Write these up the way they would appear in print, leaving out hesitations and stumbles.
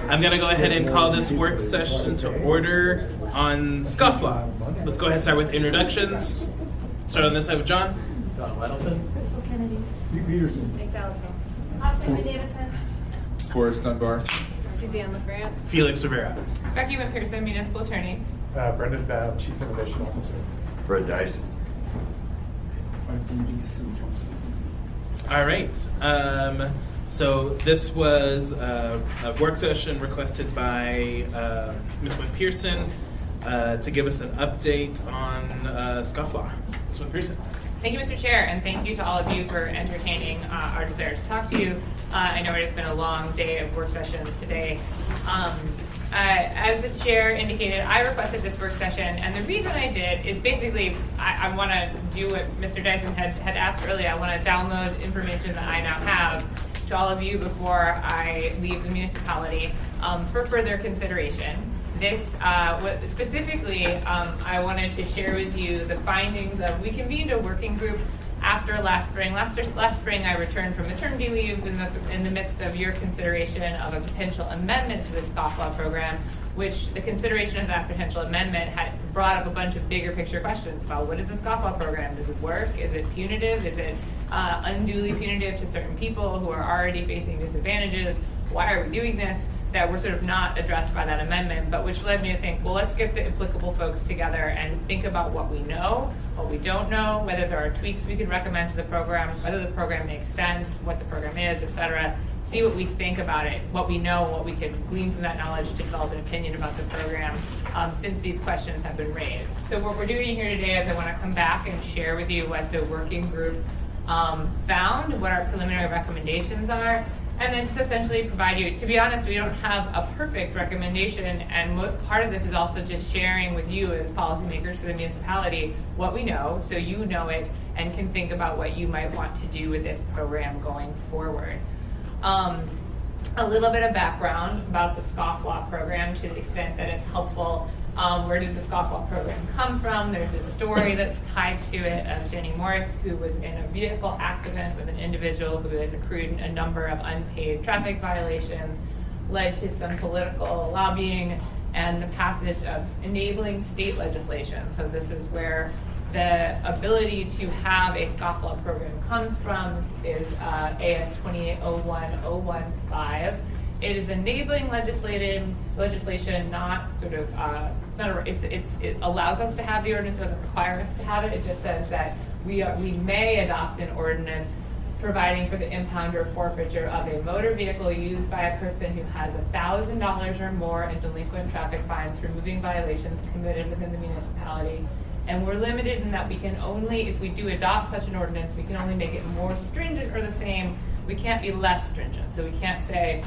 I'm going to go ahead and call this work session to order on Scofflaw. Let's go ahead and start with introductions. Start on this side with John. John Weddleton. Crystal Kennedy. Pete Peterson. Nick Zalato. Austin Davidson. Forrest Dunbar. Suzanne LaFrance. Felix Rivera. Becky McPherson, Municipal Attorney. Brendan Babb, Chief Innovation Officer. Brett Dice. All right. So this was a work session requested by Ms. McPherson to give us an update on Scofflaw. Ms. McPherson. Thank you, Mr. Chair, and thank you to all of you for entertaining our desire to talk to you. I know it's been a long day of work sessions today. As the chair indicated, I requested this work session, and the reason I did is basically I want to do what Mr. Dyson had asked earlier. I want to download information that I now have to all of you before I leave the municipality for further consideration. This, specifically, I wanted to share with you the findings of, we convened a working group after last spring. Last spring, I returned from maternity leave in the midst of your consideration of a potential amendment to the Scofflaw program, which the consideration of that potential amendment had brought up a bunch of bigger picture questions about what is the Scofflaw program? Does it work? Is it punitive? Is it unduly punitive to certain people who are already facing disadvantages? Why are we doing this? That were sort of not addressed by that amendment, but which led me to think, well, let's get the applicable folks together and think about what we know, what we don't know, whether there are tweaks we could recommend to the program, whether the program makes sense, what the program is, etc. See what we think about it, what we know, what we could glean from that knowledge to develop an opinion about the program since these questions have been raised. So what we're doing here today is I want to come back and share with you what the working group found, what our preliminary recommendations are, and then just essentially provide you, to be honest, we don't have a perfect recommendation, and part of this is also just sharing with you as policymakers for the municipality what we know, so you know it and can think about what you might want to do with this program going forward. A little bit of background about the Scofflaw program to the extent that it's helpful. Where did the Scofflaw program come from? There's a story that's tied to it of Jenny Morris, who was in a vehicle accident with an individual who had accrued a number of unpaid traffic violations, led to some political lobbying and the passage of enabling state legislation. So this is where the ability to have a Scofflaw program comes from, is AS 2801-015. It is enabling legislation, not sort of, it allows us to have the ordinance, it doesn't require us to have it. It just says that we may adopt an ordinance providing for the impound or forfeiture of a motor vehicle used by a person who has $1,000 or more in delinquent traffic fines for moving violations committed within the municipality. And we're limited in that we can only, if we do adopt such an ordinance, we can only make it more stringent or the same. We can't be less stringent. So we can't say,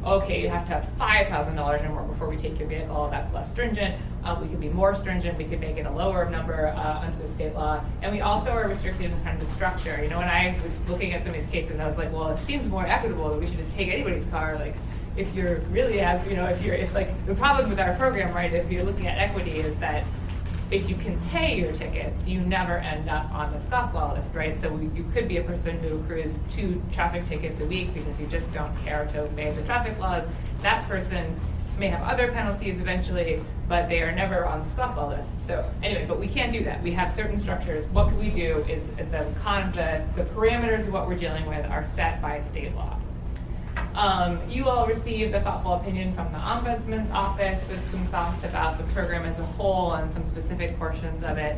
okay, you have to have $5,000 or more before we take your vehicle. That's less stringent. We could be more stringent. We could make it a lower number under the state law. And we also are restricted in kind of the structure. You know, when I was looking at some of these cases, I was like, well, it seems more equitable that we should just take anybody's car. Like, if you're really, if like, the problem with our program, right, if you're looking at equity is that if you can pay your tickets, you never end up on the Scofflaw list, right? So you could be a person who accrues 2 traffic tickets a week because you just don't care to obey the traffic laws. That person may have other penalties eventually, but they are never on the Scofflaw list. So anyway, but we can't do that. We have certain structures. What can we do is the parameters of what we're dealing with are set by state law. You all received a thoughtful opinion from the Ombudsman's office with some thoughts about the program as a whole and some specific portions of it.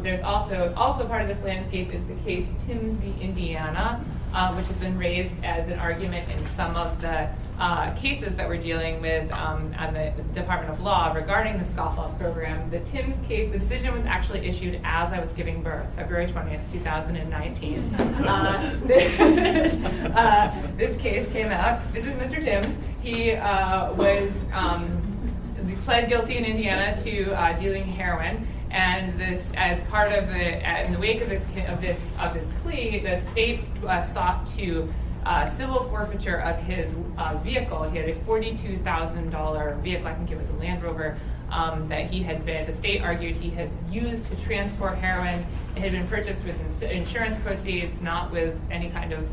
There's also part of this landscape is the case Timms v. Indiana, which has been raised as an argument in some of the cases that we're dealing with on the Department of Law regarding the Scofflaw program. The Timms case, the decision was actually issued as I was giving birth, February 20th, 2019. This case came out. This is Mr. Timms. He pled guilty in Indiana to dealing heroin. And this, as part of in the wake of this plea, the state sought to civil forfeiture of his vehicle. He had a $42,000 vehicle, I think it was a Land Rover, that the state argued he had used to transport heroin. It had been purchased with insurance proceeds, not with any kind of,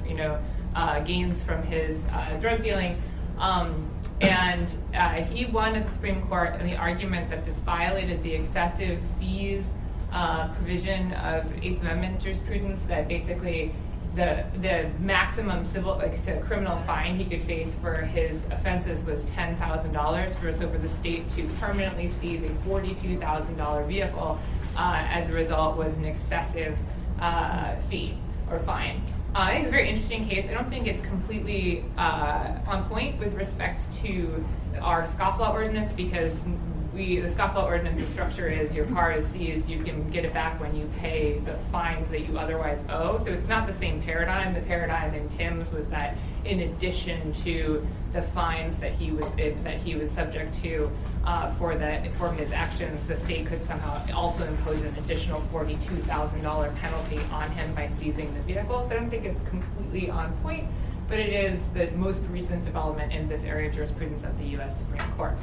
gains from his drug dealing. And he won at the Supreme Court on the argument that this violated the excessive fees provision of Eighth Amendment jurisprudence, that basically the maximum civil, criminal fine he could face for his offenses was $10,000. So for the state to permanently seize a $42,000 vehicle as a result was an excessive fee or fine. I think it's a very interesting case. I don't think it's completely on point with respect to our Scofflaw ordinance, because the Scofflaw ordinance structure is your car is seized, you can get it back when you pay the fines that you otherwise owe. So it's not the same paradigm. The paradigm in Tim's was that in addition to the fines that he was subject to for his actions, the state could somehow also impose an additional $42,000 penalty on him by seizing the vehicle. So I don't think it's completely on point, but it is the most recent development in this area of jurisprudence of the U.S. Supreme Court.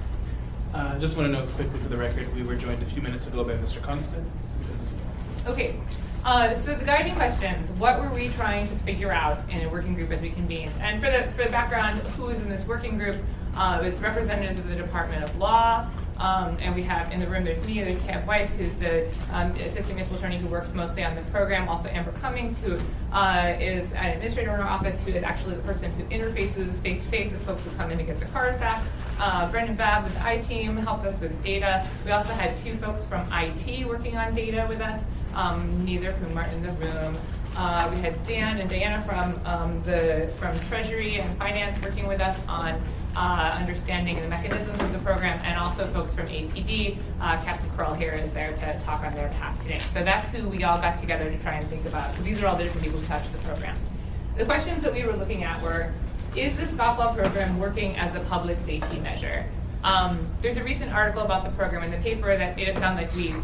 Just want to note quickly for the record, we were joined a few minutes ago by Mr. Constant. Okay, so the guiding questions, what were we trying to figure out in a working group as we convened? And for the background, who is in this working group? It was representatives of the Department of Law, and we have in the room, there's me, there's Tab Weiss, who's the assistant municipal attorney who works mostly on the program, also Amber Cummings, who is an administrator in our office, who is actually the person who interfaces face-to-face with folks who come in to get their cars back. Brendan Babb with the I-team helped us with data. We also had 2 folks from IT working on data with us, neither of whom are in the room. We had Dan and Diana from Treasury and Finance working with us on understanding the mechanisms of the program, and also folks from APD. Captain Curl here is there to talk on their behalf today. So that's who we all got together to try and think about. So these are all the different people who touched the program. The questions that we were looking at were, is the Scofflaw program working as a public safety measure? There's a recent article about the program in the paper that made it sound like we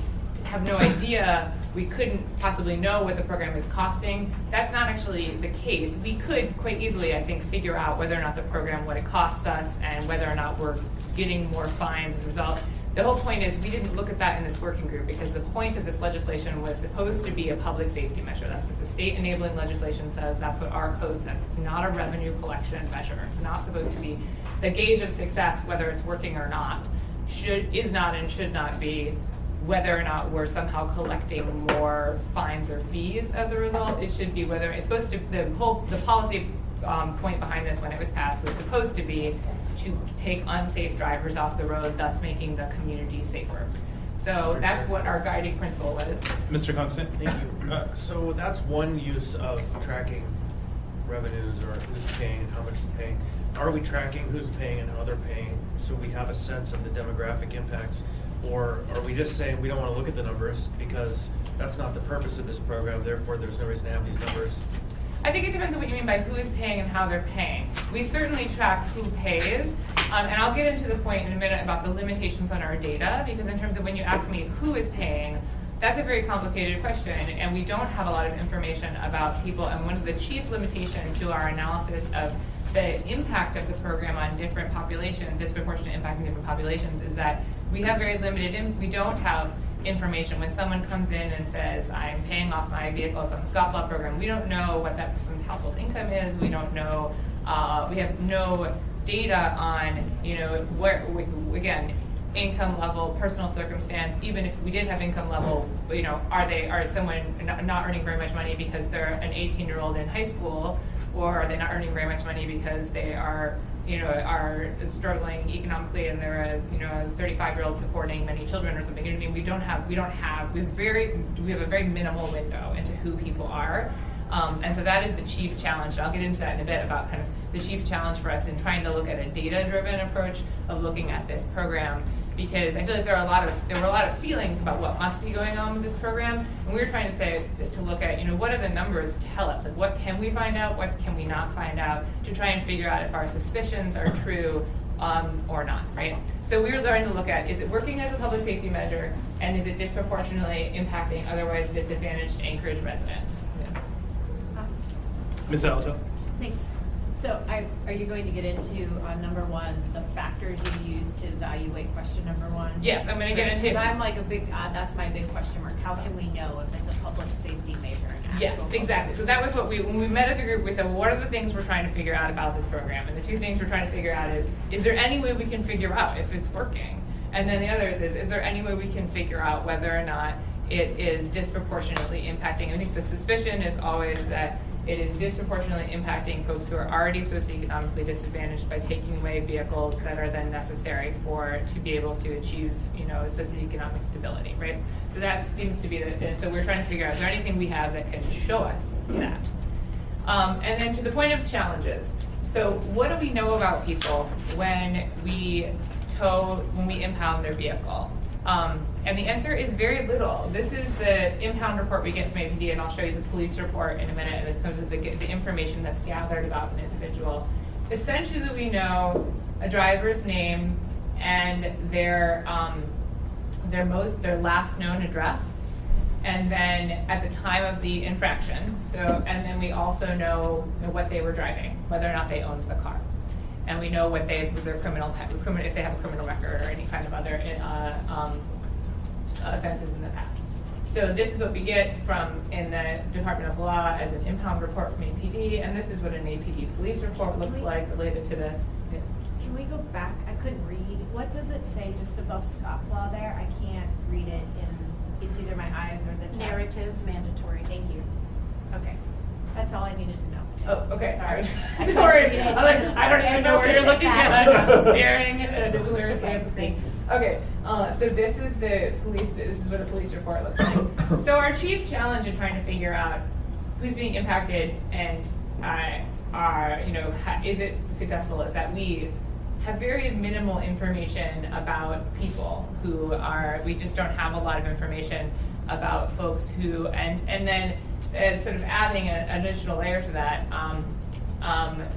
have no idea, we couldn't possibly know what the program is costing. That's not actually the case. We could quite easily, I think, figure out whether or not the program, what it costs us, and whether or not we're getting more fines as a result. The whole point is we didn't look at that in this working group, because the point of this legislation was supposed to be a public safety measure. That's what the state enabling legislation says. That's what our code says. It's not a revenue collection measure. It's not supposed to be the gauge of success, whether it's working or not, is not and should not be whether or not we're somehow collecting more fines or fees as a result. It should be whether it's supposed to, the policy point behind this when it was passed was supposed to be to take unsafe drivers off the road, thus making the community safer. So that's what our guiding principle was. Mr. Constant? Thank you. So that's one use of tracking revenues, or who's paying and how much is paying. Are we tracking who's paying and how they're paying so we have a sense of the demographic impacts? Or are we just saying we don't want to look at the numbers because that's not the purpose of this program, therefore there's no reason to have these numbers? I think it depends on what you mean by who is paying and how they're paying. We certainly track who pays, and I'll get into the point in a minute about the limitations on our data, because in terms of when you ask me who is paying, that's a very complicated question, and we don't have a lot of information about people. And one of the chief limitations to our analysis of the impact of the program on different populations, disproportionate impact on different populations, is that we have very limited, we don't have information. When someone comes in and says, I'm paying off my vehicle, it's on the Scofflaw program, we don't know what that person's household income is. We don't know, we have no data on, where, again, income level, personal circumstance. Even if we did have income level, are someone not earning very much money because they're an 18-year-old in high school, or are they not earning very much money because they are struggling economically and they're a 35-year-old supporting many children or something? We have a very minimal window into who people are. And so that is the chief challenge. I'll get into that in a bit about kind of the chief challenge for us in trying to look at a data-driven approach of looking at this program, because I feel like there were a lot of feelings about what must be going on with this program, and we were trying to look at what do the numbers tell us, like what can we find out, what can we not find out, to try and figure out if our suspicions are true or not, right? So we were trying to look at, is it working as a public safety measure, and is it disproportionately impacting otherwise disadvantaged Anchorage residents? Ms. Alto? Thanks. So are you going to get into, number one, the factors you use to evaluate question number one? Yes, I'm going to get into. Because I'm like that's my big question mark. How can we know if it's a public safety measure? Yes, exactly. So that was what when we met as a group, we said, well, what are the things we're trying to figure out about this program? And the two things we're trying to figure out is there any way we can figure out if it's working? And then the other is there any way we can figure out whether or not it is disproportionately impacting? I think the suspicion is always that it is disproportionately impacting folks who are already socioeconomically disadvantaged by taking away vehicles that are then necessary to be able to achieve, socioeconomic stability, right? So that seems to be so we're trying to figure out, is there anything we have that can show us that? And then to the point of challenges. So what do we know about people when we impound their vehicle? And the answer is very little. This is the impound report we get from APD, and I'll show you the police report in a minute, and it's some of the information that's gathered about an individual. Essentially, we know a driver's name and their last known address, and then at the time of the infraction. And then we also know what they were driving, whether or not they owned the car. And we know what their criminal if they have a criminal record or any kind of other offenses in the past. So this is what we get in the Department of Law as an impound report from APD, and this is what an APD police report looks like related to this. Yeah. Can we go back? I couldn't read. What does it say just above Scofflaw there? I can't read it it's either my eyes or the text. Narrative mandatory. Thank you. Okay. That's all I needed to know. Oh, okay. Sorry. No worries. I don't even know where you're looking at. I'm staring deliriously at the screen. Okay, so this is what a police report looks like. So our chief challenge in trying to figure out who's being impacted and is it successful is that we have very minimal information about people we just don't have a lot of information about folks who, and then sort of adding an additional layer to that,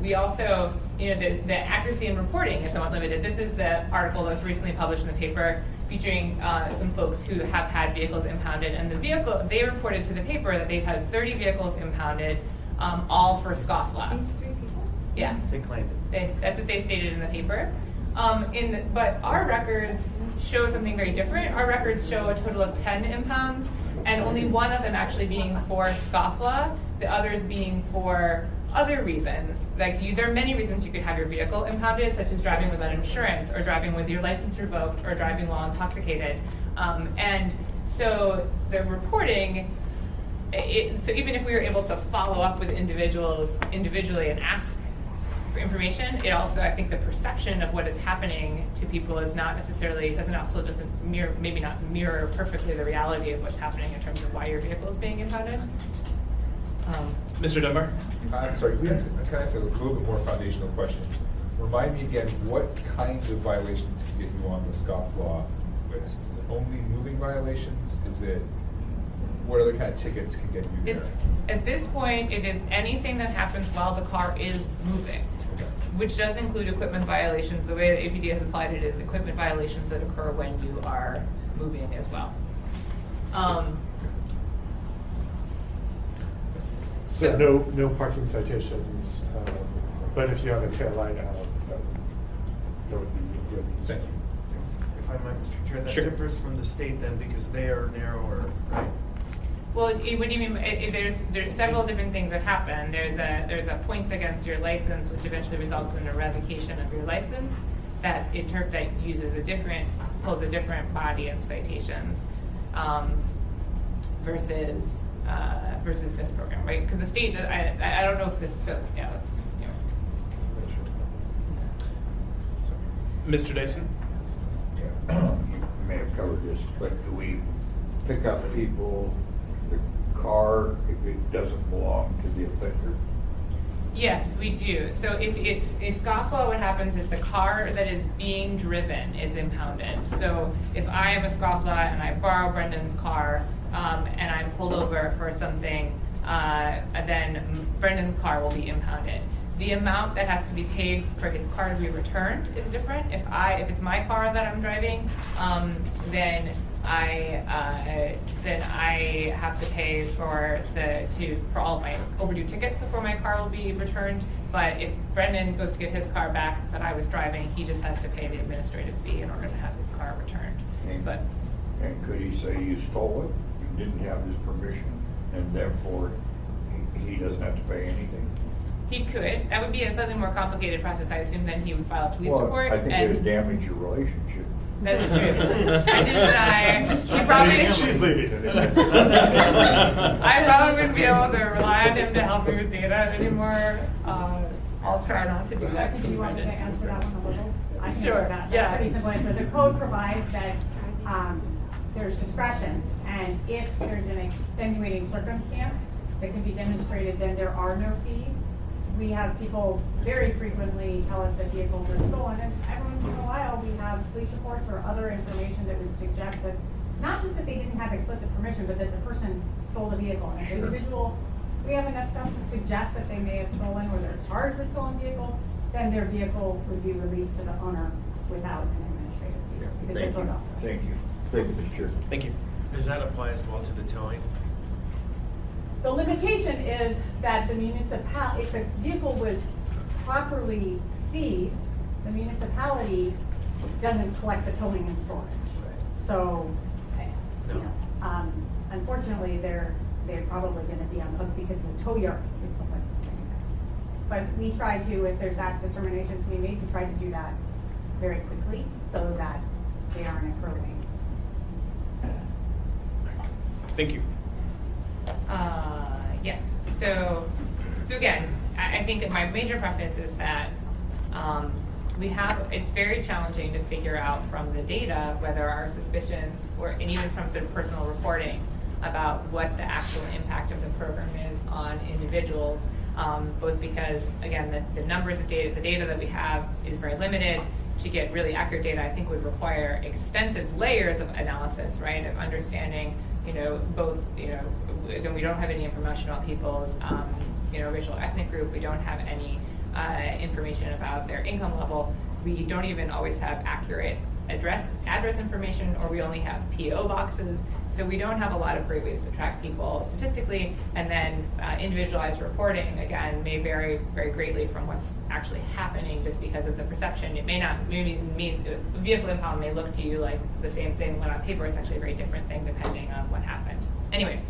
we also, the accuracy in reporting is somewhat limited. This is the article that was recently published in the paper featuring some folks who have had vehicles impounded, and they reported to the paper that they've had 30 vehicles impounded, all for Scofflaw. These 3 people? Yes. They claimed it. That's what they stated in the paper. But our records show something very different. Our records show a total of 10 impounds, and only one of them actually being for Scofflaw, the others being for other reasons. There are many reasons you could have your vehicle impounded, such as driving without insurance, or driving with your license revoked, or driving while intoxicated. And so the reporting, so even if we were able to follow up with individuals individually and ask for information, it also, I think the perception of what is happening to people is not necessarily, doesn't mirror perfectly the reality of what's happening in terms of why your vehicle is being impounded. Mr. Dunbar? I'm sorry, can I ask a little bit more foundational question? Remind me again, what kinds of violations can get you on the Scofflaw list? Is it only moving violations? What other kind of tickets can get you there? At this point, it is anything that happens while the car is moving, which does include equipment violations. The way that APD has applied it is equipment violations that occur when you are moving as well. So no parking citations, but if you have a tail light out, that would be good. Thank you. If I might, Mr. Chair, that Sure. differs from the state then because they are narrower, right? Well, what do you mean? There's several different things that happen. There's a points against your license, which eventually results in a revocation of your license. That pulls a different body of citations versus this program, right? Because the state, I don't know if this. So yeah, that's. Mr. Dyson? Yeah, you may have covered this, but do we pick up people, the car, if it doesn't belong to the offender? Yes, we do. So if Scofflaw, what happens is the car that is being driven is impounded. So if I have a Scofflaw and I borrow Brendan's car and I'm pulled over for something, then Brendan's car will be impounded. The amount that has to be paid for his car to be returned is different. If it's my car that I'm driving, then I have to pay for all of my overdue tickets before my car will be returned. But if Brendan goes to get his car back that I was driving, he just has to pay the administrative fee in order to have his car returned. But And could he say you stole it, you didn't have his permission, and therefore he doesn't have to pay anything? he could. That would be a slightly more complicated process. I assume then he would file a police Well, report. I think it would damage your relationship. That's true. Brendan and I, she probably, She's leaving it. I probably wouldn't be able to rely on him to help me with data anymore. I'll try not to do that. Do you want me to answer that one a little? I can Sure, answer that. yeah. That's pretty simple answer. The code provides that there's discretion, and if there's an extenuating circumstance that can be demonstrated, then there are no fees. We have people very frequently tell us that vehicles are stolen, and every once in a while we have police reports or other information that would suggest that not just that they didn't have explicit permission, but that the person stole the vehicle. And the individual, we have enough stuff to suggest that they may have stolen or they're charged with stolen vehicles, then their vehicle would be released to the owner without an administrative fee. because they Thank vote you. off. Thank you. Thank you, Mr. Chair. Thank you. Does that apply as well to the towing? The limitation is that the municipality, if the vehicle was properly seized, the municipality doesn't collect the towing and storage. So, you No. know, unfortunately, they're probably going to be on the hook because the tow yard is the one. But we try to, if there's that determination to be made, we try to do that very quickly so that they aren't encroaching. Thank you. Yeah. So again, I think that my major preface is that it's very challenging to figure out from the data whether our suspicions and even from sort of personal reporting about what the actual impact of the program is on individuals, both because, again, the numbers of data, the data that we have is very limited. To get really accurate data, I think would require extensive layers of analysis, right, of understanding, both, then we don't have any information about people's, racial ethnic group. We don't have any information about their income level. We don't even always have accurate address information, or we only have PO boxes. So we don't have a lot of great ways to track people statistically. And then individualized reporting, again, may vary very greatly from what's actually happening just because of the perception. It may not, maybe a vehicle impound may look to you like the same thing when on paper it's actually a very different thing depending on what happened. Anyway,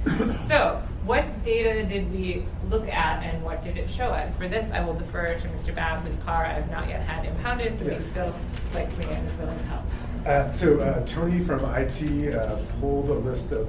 so what data did we look at and what did it show us? For this, I will defer to Mr. Babb, whose car I have not yet had impounded, so he still likes me and is willing to help. So Tony from IT pulled a list of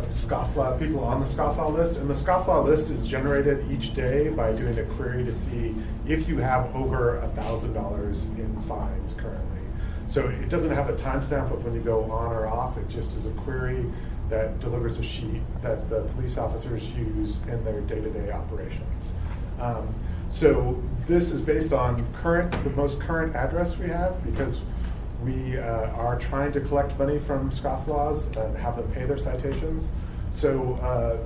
Scofflaw, people on the Scofflaw list, and the Scofflaw list is generated each day by doing a query to see if you have over $1,000 in fines currently. So it doesn't have a timestamp of when you go on or off, it just is a query that delivers a sheet that the police officers use in their day-to-day operations. So this is based on the most current address we have, because we are trying to collect money from scofflaws and have them pay their citations. So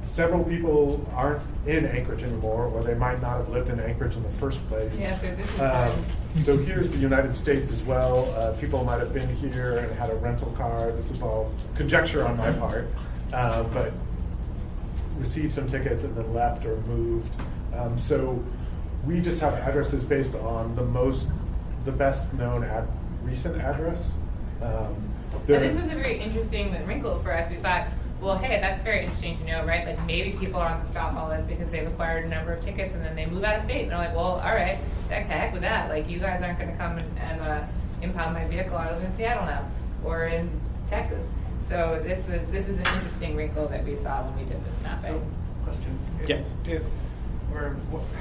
several people aren't in Anchorage anymore, or they might not have lived in Anchorage in the first place. Yeah, so this is So here's the United States as well. People might have been here and had a rental car. This is all conjecture on my part, but received some tickets and then left or moved. So we just have addresses based on the best known recent address. And this was a very interesting wrinkle for us. We thought, well, hey, that's very interesting to know, right? Like maybe people are on the Scofflaw list because they've acquired a number of tickets and then they move out of state. And they're like, well, all right, the heck with that. Like you guys aren't going to come and impound my vehicle. I live in Seattle now or in Texas. So this was an interesting wrinkle that we saw when we did this mapping. So, question. Yeah.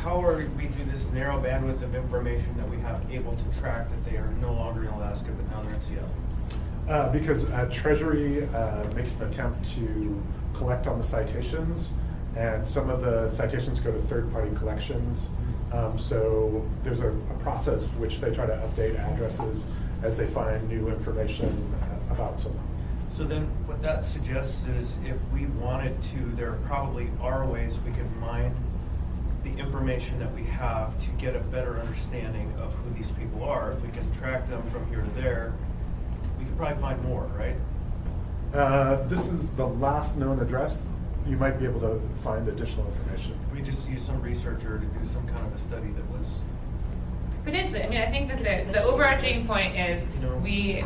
How are we do this narrow bandwidth of information that we have able to track that they are no longer in Alaska but now they're in Seattle? Because Treasury makes an attempt to collect on the citations, and some of the citations go to third-party collections. So there's a process which they try to update addresses as they find new information about someone. So then what that suggests is if we wanted to, there probably are ways we could mine the information that we have to get a better understanding of who these people are. If we can track them from here to there, we could probably find more, right? This is the last known address you might be able to find additional information. We just use some researcher to do some kind of a study that was. Potentially. I mean, I think that the overarching point is we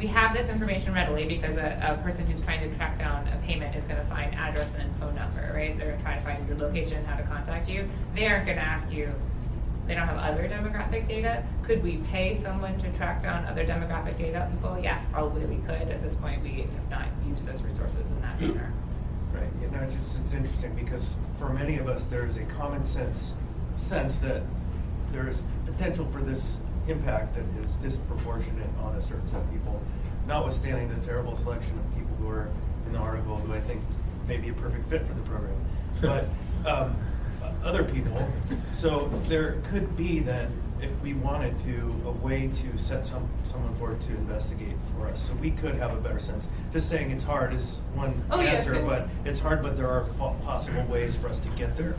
have this information readily because a person who's trying to track down a payment is going to find address and phone number, right? They're trying to find your location, how to contact you. They aren't going to ask you, they don't have other demographic data. Could we pay someone to track down other demographic data people? Yes, probably we could. At this point, we have not used those resources in that manner. Right. It's interesting because for many of us, there is a common sense that there is potential for this impact that is disproportionate on a certain set of people, notwithstanding the terrible selection of people who are in the article who I think may be a perfect fit for the program. But other people, so there could be then, if we wanted to, a way to set someone forward to investigate for us. So we could have a better sense. Just saying it's hard is one answer, yes. But it's hard, but there are possible ways for us to get there.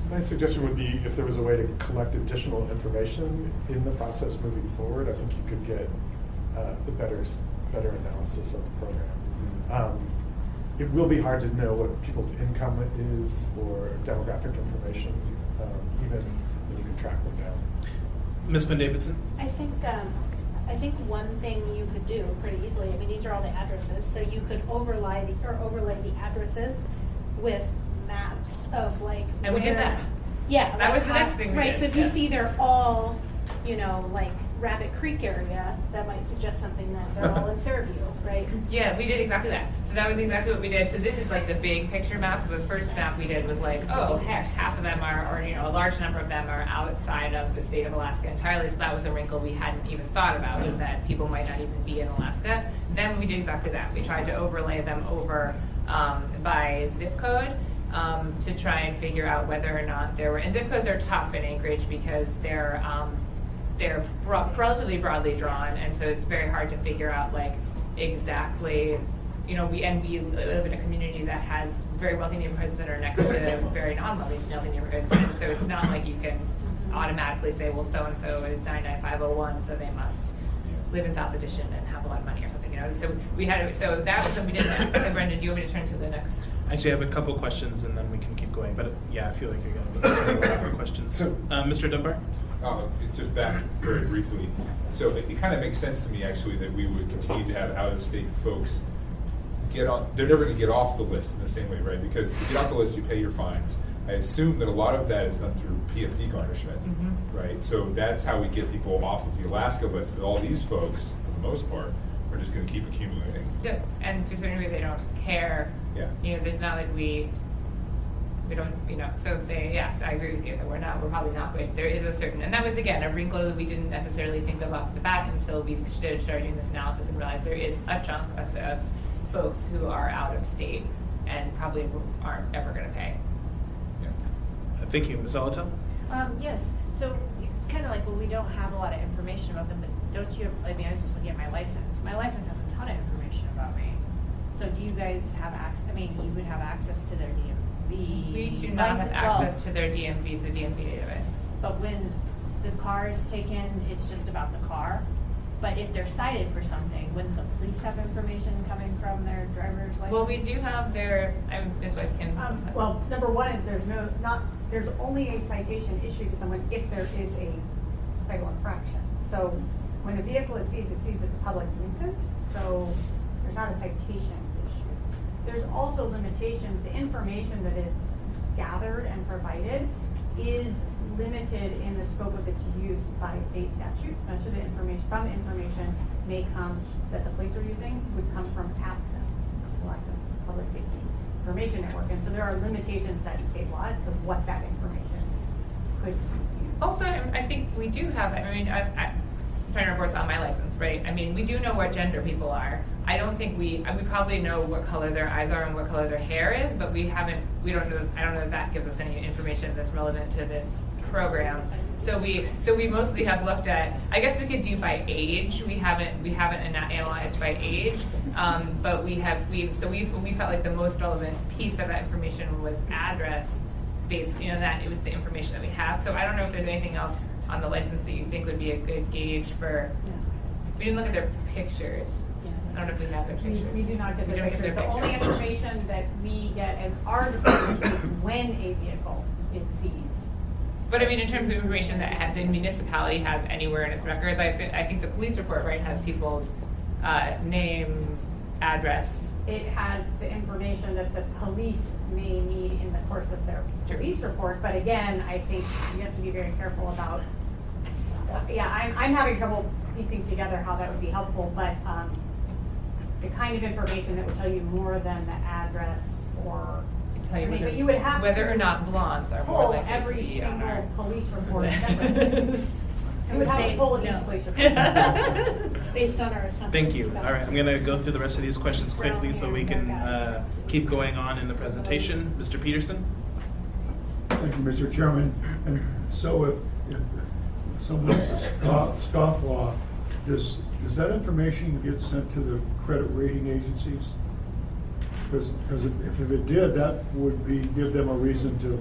My suggestion would be if there was a way to collect additional information in the process moving forward, I think you could get the better analysis of the program. It will be hard to know what people's income is or demographic information, even when you can track them down. Ms. Quinn-Davidson? I think one thing you could do pretty easily, I mean, these are all the addresses, so you could overlay the addresses with maps of like And we did that. Yeah. That like was the next thing we Right, did, so if you yeah. see they're all, like Rabbit Creek area, that might suggest something that they're all in Fairview, right? Yeah, we did exactly that. So that was exactly what we did. So this is like the big picture map. The first map we did was like, oh, heck, half of them are, or a large number of them are outside of the state of Alaska entirely. So that was a wrinkle we hadn't even thought about, is that people might not even be in Alaska. Then we did exactly that. We tried to overlay them over by zip code to try and figure out whether or not there were, and zip codes are tough in Anchorage because they're relatively broadly drawn, and so it's very hard to figure out like exactly, we live in a community that has very wealthy neighborhoods that are next to very non-wealthy neighborhoods, and so it's not like you can automatically say, well, so-and-so is 99501, so they must live in South Edition and have a lot of money or something, So we had, so that was what we did next. So Brenda, do you want me to turn to the next? Actually, I have a couple questions and then we can keep going, but yeah, I feel like you're going to be answering a lot more questions. Mr. Dunbar? Just back very briefly. So it kind of makes sense to me, actually, that we would continue to have out-of-state folks get on. They're never going to get off the list in the same way, right? Because to get off the list, you pay your fines. I assume that a lot of that is done through PFD garnishment, right? So that's how we get people off of the Alaska list. But all these folks, for the most part, are just going to keep accumulating. Yeah, and to a certain degree, they don't care. Yeah. There's not like we don't, so yes, I agree with you that we're probably not, but there is a certain, and that was again a wrinkle that we didn't necessarily think of off the bat until we started doing this analysis and realized there is a chunk of folks who are out of state and probably aren't ever going to pay. Yeah. Thank you. Ms. Alatel? Yes, so it's kind of like, well, we don't have a lot of information about them, but don't you, I was just looking at my license. My license has a ton of information about me. So do you guys have access, you would have access to their DMV? We do not have access to their DMV, the DMV database. But when the car is taken, it's just about the car. But if they're cited for something, wouldn't the police have information coming from their driver's license? Well, we do have their, Ms. Weiss can. Well, number one is there's only a citation issued to someone if there is a cycle infraction. So when a vehicle is seized, it's seized as a public nuisance. So there's not a citation issue. There's also limitations. The information that is gathered and provided is limited in the scope of its use by state statute. Much of the information, some information may come that the police are using would come from APSA, Alaska Public Safety Information Network. And so there are limitations set in state law as to what that information could use. Also, I think we do have, I'm trying to report on my license, right? We do know what gender people are. I don't think we probably know what color their eyes are and what color their hair is, but we don't know, I don't know if that gives us any information that's relevant to this program. So we mostly have looked at, I guess we could do by age. We haven't analyzed by age, but we felt like the most relevant piece of that information was address based, that it was the information that we have. So I don't know if there's anything else on the license that you think would be a good gauge for. We didn't look at their pictures. I don't know if we have their pictures. We do not get We the don't get pictures. their The only pictures. information that we get as our department is when a vehicle is seized. But I mean, in terms of information that the municipality has anywhere in its records, I think the police report, right, has people's name, address. It has the information that the police may need in the course of their police report, but again, I think you have to be very careful about, I'm having trouble piecing together how that would be helpful, but the kind of information that would tell you more than the address or, Tell you but you would have whether to or not blondes are more pull likely to every be on single our police report separately. You would have to pull each No. police report. Based on our assumptions. Thank you. about- All right, I'm going to go through the rest of these questions quickly so we can keep going on in the presentation. Mr. Peterson? Thank you, Mr. Chairman. And so if someone's a scofflaw, does that information get sent to the credit rating agencies? Because if it did, that would give them a reason to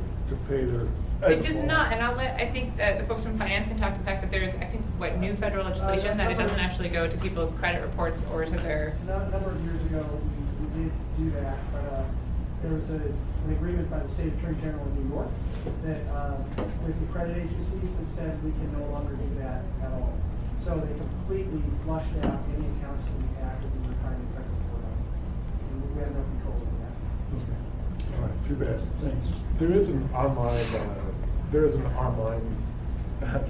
pay their. It does not, and I think that the folks from finance can talk to the fact that there's, new federal legislation that it doesn't actually go to people's credit reports or to their. A number of years ago, we did do that, but there was an agreement by the state attorney general of New York that with the credit agencies that said we can no longer do that at all. So they completely flushed out any accounts that we had that we were trying to credit report on. And we had no control over that. Okay. All right, too bad. Thanks. There is an online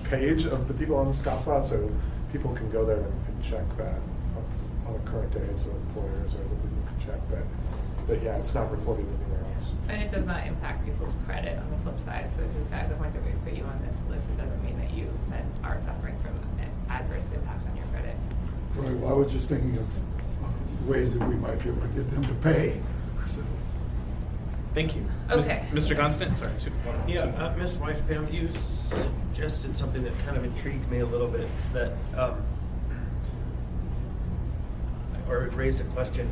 page of the people on the Scofflaw, so people can go there and check that on a current day. So employers or other people can check that. But yeah, it's not reported anywhere else. And it does not impact people's credit on the flip side. So if at the point that we put you on this list, it doesn't mean that you then are suffering from adverse impacts on your credit. Right, well, I was just thinking of ways that we might be able to get them to pay. So. Thank you. Okay. Mr. Constant? Sorry. Yeah, Ms. Weisbaum, you suggested something that kind of intrigued me a little bit, that, or it raised a question.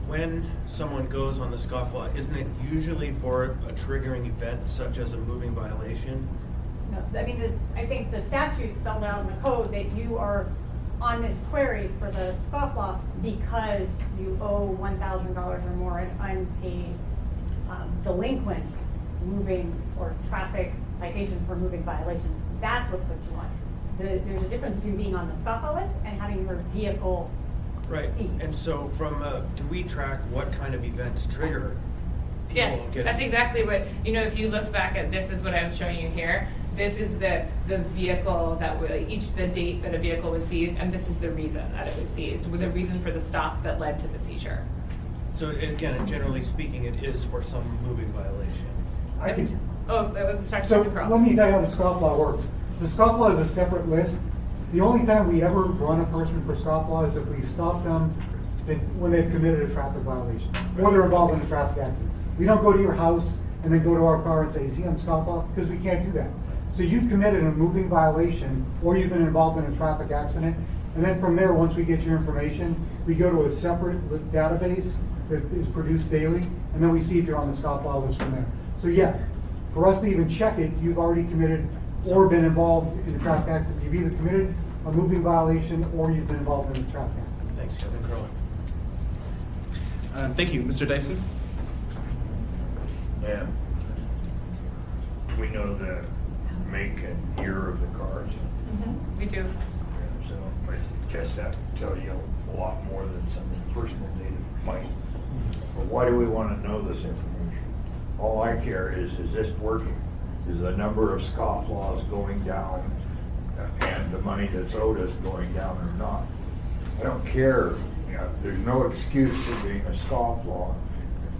When someone goes on the Scofflaw, isn't it usually for a triggering event such as a moving violation? No, I mean, I think the statute spells out in the code that you are on this query for the Scofflaw because you owe $1,000 or more in unpaid delinquent moving or traffic citations for moving violations. That's what puts you on. There's a difference between being on the Scofflaw list and having your vehicle Right, seized. and so do we track what kind of events trigger people Yes, getting? that's exactly what, if you look back at, this is what I'm showing you here. This is the vehicle the date that a vehicle was seized, and this is the reason that it was seized, with the reason for the stop that led to the seizure. So again, generally speaking, it is for some moving violation. I can, Sorry, so Dr. Kroll. let me tell you how the Scofflaw works. The Scofflaw is a separate list. The only time we ever run a person for Scofflaw is if we stop them when they've committed a traffic violation or they're involved in a traffic accident. We don't go to your house and then go to our car and say, is he on Scofflaw? Because we can't do that. So you've committed a moving violation or you've been involved in a traffic accident. And then from there, once we get your information, we go to a separate database that is produced daily. And then we see if you're on the Scofflaw list from there. So yes, for us to even check it, you've already committed or been involved in a traffic accident. You've either committed a moving violation or you've been involved in a traffic accident. Thanks, Kevin Curley. Thank you. Mr. Dyson? Yeah. We know the make and year of the cars. We do. And so I suggest that tell you a lot more than some personal data might. But why do we want to know this information? All I care is this working? Is the number of Scofflaws going down and the money that's owed us going down or not? I don't care. There's no excuse for being a Scofflaw.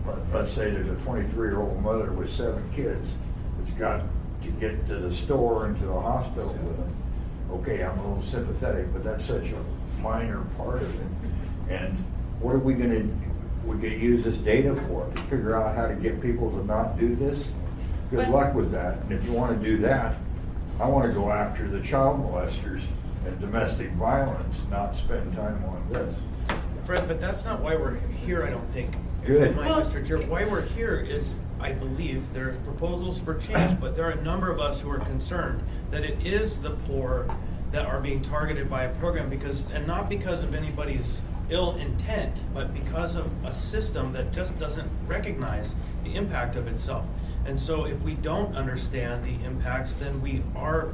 But let's say there's a 23-year-old mother with 7 kids that's got to get to the store and to the hospital with them. Okay, I'm a little sympathetic, but that's such a minor part of it. And what are we going to use this data for? To figure out how to get people to not do this? Good luck with that. And if you want to do that, I want to go after the child molesters and domestic violence, not spend time on this. Fred, but that's not why we're here, I don't think. Good. If I might, Mr. Chair, why we're here is, I believe, there's proposals for change, but there are a number of us who are concerned that it is the poor that are being targeted by a program and not because of anybody's ill intent, but because of a system that just doesn't recognize the impact of itself. And so if we don't understand the impacts, then we are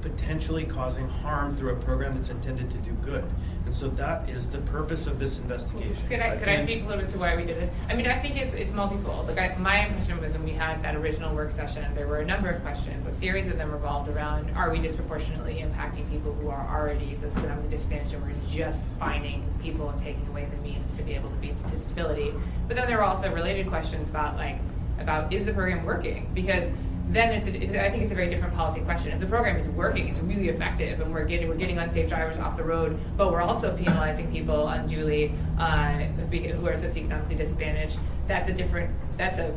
potentially causing harm through a program that's intended to do good. And so that is the purpose of this investigation. Could I speak a little bit to why we did this? I mean, I think it's multifold. My impression was when we had that original work session, there were a number of questions. A series of them revolved around, are we disproportionately impacting people who are already socioeconomically disadvantaged, and we're just finding people and taking away the means to be able to be to stability? But then there were also related questions about is the program working? Because then I think it's a very different policy question. If the program is working, it's really effective, and we're getting unsafe drivers off the road, but we're also penalizing people unduly who are socioeconomically disadvantaged, that's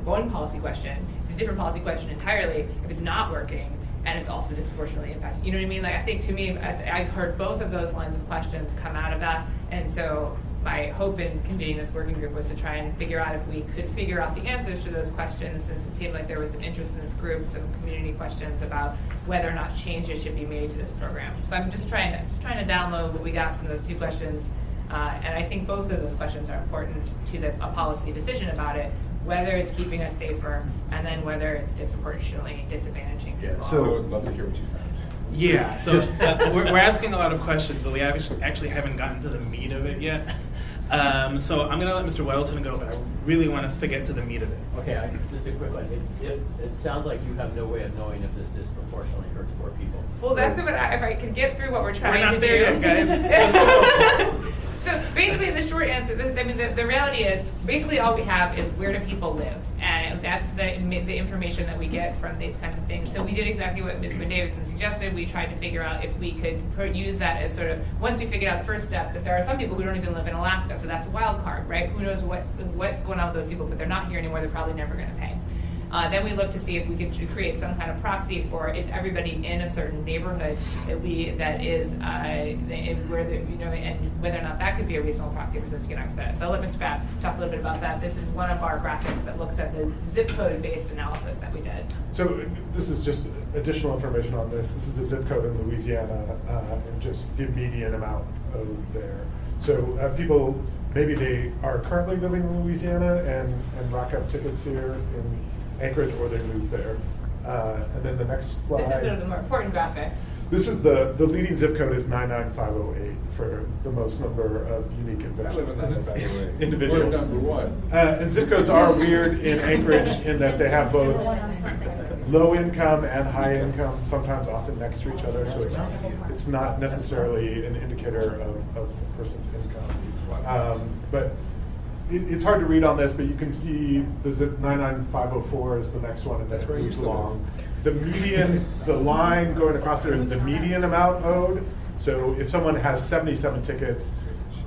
one policy question. It's a different policy question entirely if it's not working and it's also disproportionately impacted. You know what I mean? I think to me, I've heard both of those lines of questions come out of that, and so my hope in convening this working group was to try and figure out if we could figure out the answers to those questions, since it seemed like there was some interest in this group, some community questions about whether or not changes should be made to this program. So I'm just trying to download what we got from those two questions, and I think both of those questions are important to a policy decision about it, whether it's keeping us safer, and then whether it's disproportionately disadvantaging people. I would love to hear what you found. Yeah, so we're asking a lot of questions, but we actually haven't gotten to the meat of it yet. So I'm going to let Mr. Weddleton go, but I really want us to get to the meat of it. Okay, just a quick one. It sounds like you have no way of knowing if this disproportionately hurts poor people. Well, that's what if I could get through what we're trying to do. We're not there yet, guys. So basically, the short answer, the reality is, basically all we have is where do people live, and that's the information that we get from these kinds of things. So we did exactly what Ms. Quinn Davidson suggested. We tried to figure out if we could use that as sort of, once we figured out the first step, that there are some people who don't even live in Alaska, so that's a wild card, right? Who knows what's going on with those people, but they're not here anymore, they're probably never going to pay. Then we looked to see if we could create some kind of proxy for is everybody in a certain neighborhood that is where and whether or not that could be a reasonable proxy for socioeconomic status. So I'll let Mr. Batt talk a little bit about that. This is one of our graphics that looks at the zip code based analysis that we did. So this is just additional information on this. This is the zip code in Louisiana and just the median amount owed there. So people, maybe they are currently living in Louisiana and rack up tickets here in Anchorage, or they moved there. And then the next slide. This is sort of the more important graphic. This is the leading zip code is 99508 for the most number of unique I live in 99508. individuals. We're number one. And zip codes are weird in Anchorage in that they have both low income and high income, sometimes often next to each other, so it's not necessarily an indicator of a person's income. But it's hard to read on this, but you can see the zip 99504 is the next one, and that moves along. The median, the line going across there is the median amount owed. So if someone has 77 tickets,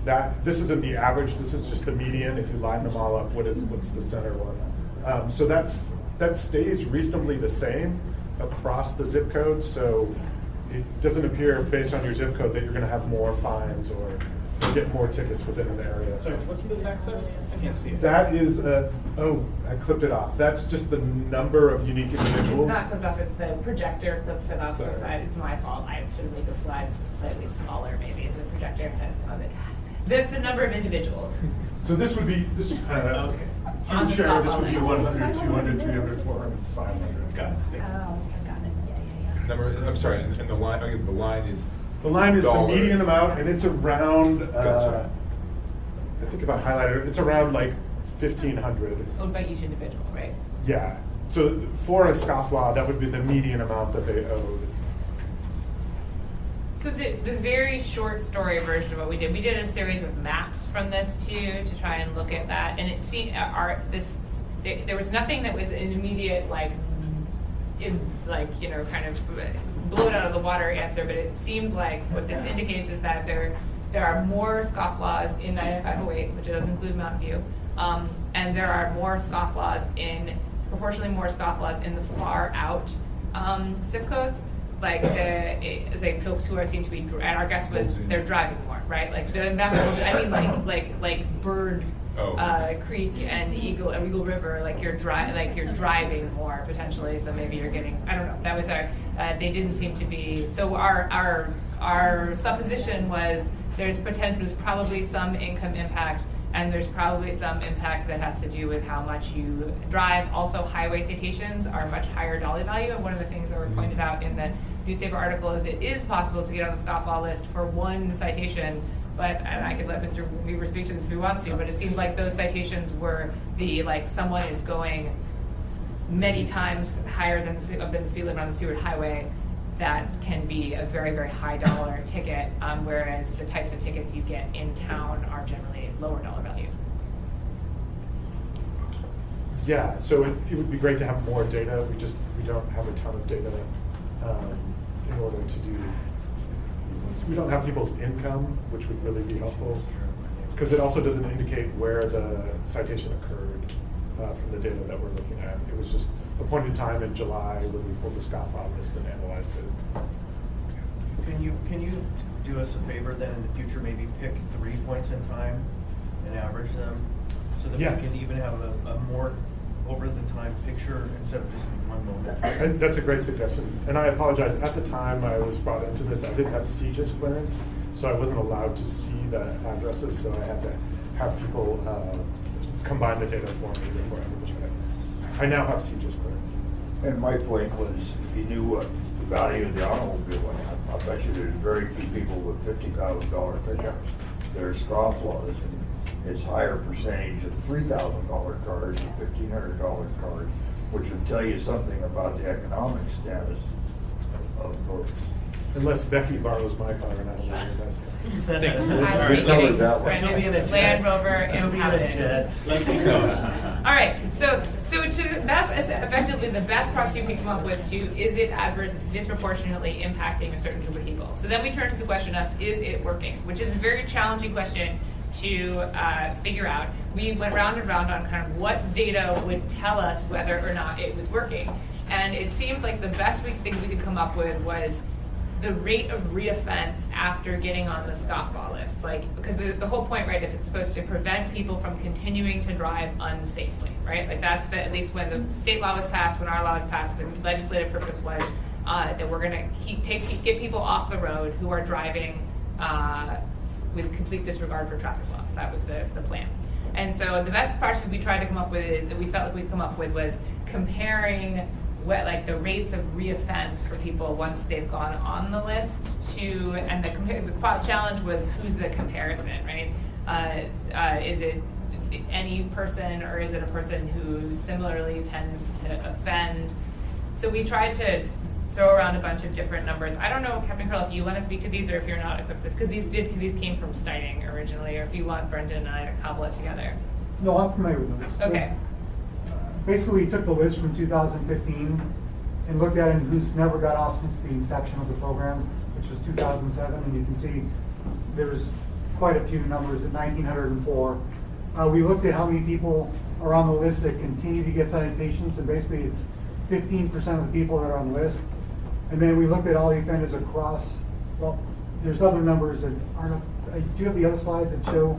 this isn't the average. This is just the median. If you line them all up, what's the center one? So that stays reasonably the same across the zip code. So it doesn't appear based on your zip code that you're going to have more fines or get more tickets within an area. So what's this axis? I can't see it. That is I clipped it off. That's just the number of unique individuals. It's not clipped off, it's the projector clips it off the side. It's my fault. I should have made the slide slightly smaller maybe than the projector has on it. That's the number of individuals. So this would be, this okay. through chair, this would be 100, 200, 300, 400, 500. Got it. Oh, got it. Yeah. I'm sorry, and the line is. The line is dollar. the median amount, and it's around, Gotcha. I think if I highlighted it, it's around like 1,500. Owned by each individual, right? Yeah. So for a Scofflaw, that would be the median amount that they owed. So the very short story version of what we did a series of maps from this too to try and look at that, and it seemed there was nothing that was an immediate kind of blow it out of the water answer, but it seemed like what this indicates is that there are more scofflaws in 99508, which does include Mountain View, and there are more scofflaws proportionally more scofflaws in the far out zip codes, like folks who seem to be, and our guess was they're driving more, right? Like the map, I mean like Bird Creek and Eagle River, like you're driving more potentially, so maybe you're getting, I don't know, that was they didn't seem to be. So our supposition was there's probably some income impact, and there's probably some impact that has to do with how much you drive. Also, highway citations are much higher dollar value, and one of the things that were pointed out in the newspaper article is it is possible to get on the Scofflaw list for one citation, and I could let Mr. Weaver speak to this if he wants to, but it seems like those citations were someone is going many times higher than the speed limit on the Seward Highway. That can be a very, very high dollar ticket, whereas the types of tickets you get in town are generally lower dollar value. Yeah, so it would be great to have more data. We don't have a ton of data in order to do. We don't have people's income, which would really be helpful, because it also doesn't indicate where the citation occurred from the data that we're looking at. It was just a point in time in July when we pulled the Scofflaw list and analyzed it. Can you do us a favor then in the future, maybe pick 3 points in time and average them, so that Yes. we can even have a more over the time picture instead of just one moment? And that's a great suggestion. And I apologize. At the time I was brought into this, I didn't have CGIS clearance, so I wasn't allowed to see the addresses. So I had to have people combine the data for me before I would check. I now have CGIS clearance. And my point was, if you knew what the value of the automobile went up, I bet you there's very few people with $50,000 pickups. There's scofflaws, and it's higher percentage of $3,000 cars and $1,500 cars, which would tell you something about the economic status of those. Unless Becky borrows my car and I don't know the best car. Thanks. I We think covered it's that one. Brendan, She'll be in a it's jet. Land Rover She'll be in a Inhabitant. jet. All right, so that's effectively the best proxy we can come up with to is it disproportionately impacting a certain group of people. So then we turn to the question of is it working, which is a very challenging question to figure out. We went round and round on kind of what data would tell us whether or not it was working, and it seemed like the best thing we could come up with was the rate of reoffense after getting on the Scofflaw list. Because the whole point, right, is it's supposed to prevent people from continuing to drive unsafely, right? That's at least when the state law was passed, when our law was passed, the legislative purpose was that we're going to get people off the road who are driving with complete disregard for traffic laws. That was the plan. And so the best part we tried to come up with is that we felt like we'd come up with was comparing the rates of reoffense for people once they've gone on the list and the challenge was who's the comparison, right? Is it any person or is it a person who similarly tends to offend? So we tried to throw around a bunch of different numbers. I don't know, Captain Curl, if you want to speak to these or if you're not equipped to this, because these came from Stiting originally, or if you want Brendan and I to cobble it together. No, I'm familiar with those. Okay. Basically, we took the list from 2015 and looked at it who's never got off since the inception of the program, which was 2007, and you can see there's quite a few numbers at 1,904. We looked at how many people are on the list that continue to get citations, and basically it's 15% of the people that are on the list. And then we looked at all the offenders across, well, there's other numbers that aren't, do you have the other slides that show?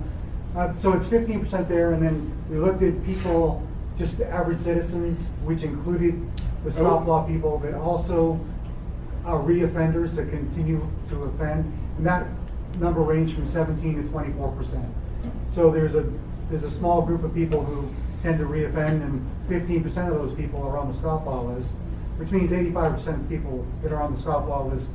So it's 15% there, and then we looked at people, just the average citizens, which included the Scofflaw people, but also reoffenders that continue to offend, and that number ranged from 17 to 24%. So there's a small group of people who tend to reoffend, and 15% of those people are on the Scofflaw list, which means 85% of people that are on the Scofflaw list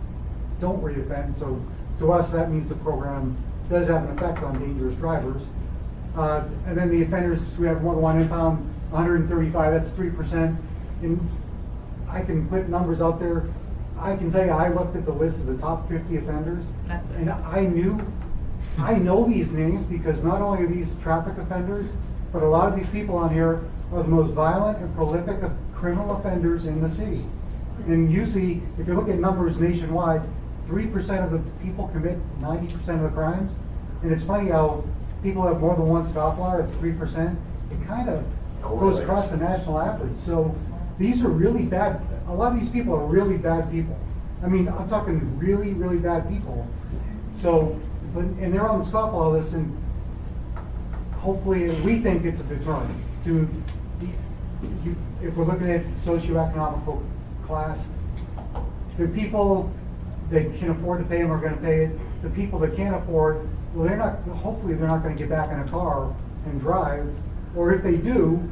don't reoffend. So to us, that means the program does have an effect on dangerous drivers. And then the offenders who have more than one impound, 135, that's 3%. And I can put numbers out there. I can tell you, I looked at the list of the top 50 offenders, and I know these names because not only are these traffic offenders, but a lot of these people on here are the most violent and prolific of criminal offenders in the city. And usually, if you look at numbers nationwide, 3% of the people commit 90% of the crimes. And it's funny how people have more than one Scofflaw, it's 3%. It kind of goes across the national average. So these are really bad. A lot of these people are really bad people. I mean, I'm talking really, really bad people. So, and they're on the Scofflaw list, and hopefully, we think it's a deterrent to, if we're looking at socioeconomic class, The people that can afford to pay them are gonna pay it. The people that can't afford, well, hopefully they're not gonna get back in a car and drive. Or if they do,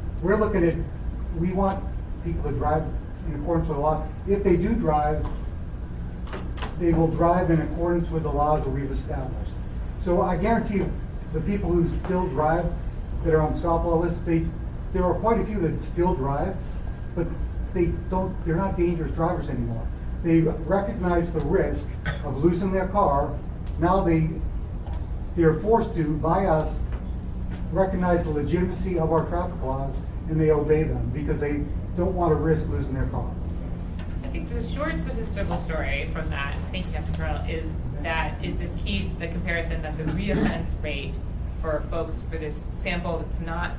we want people to drive in accordance with the law. If they do drive, they will drive in accordance with the laws that we've established. So I guarantee you, the people who still drive that are on Scofflaw lists, there are quite a few that still drive, but they're not dangerous drivers anymore. They recognize the risk of losing their car. Now they're forced to, by us, recognize the legitimacy of our traffic laws, and they obey them because they don't want to risk losing their car. I think the short statistical story from that, thank you, Captain Carl, is this key, the comparison that the reoffense rate for folks for this sample that's not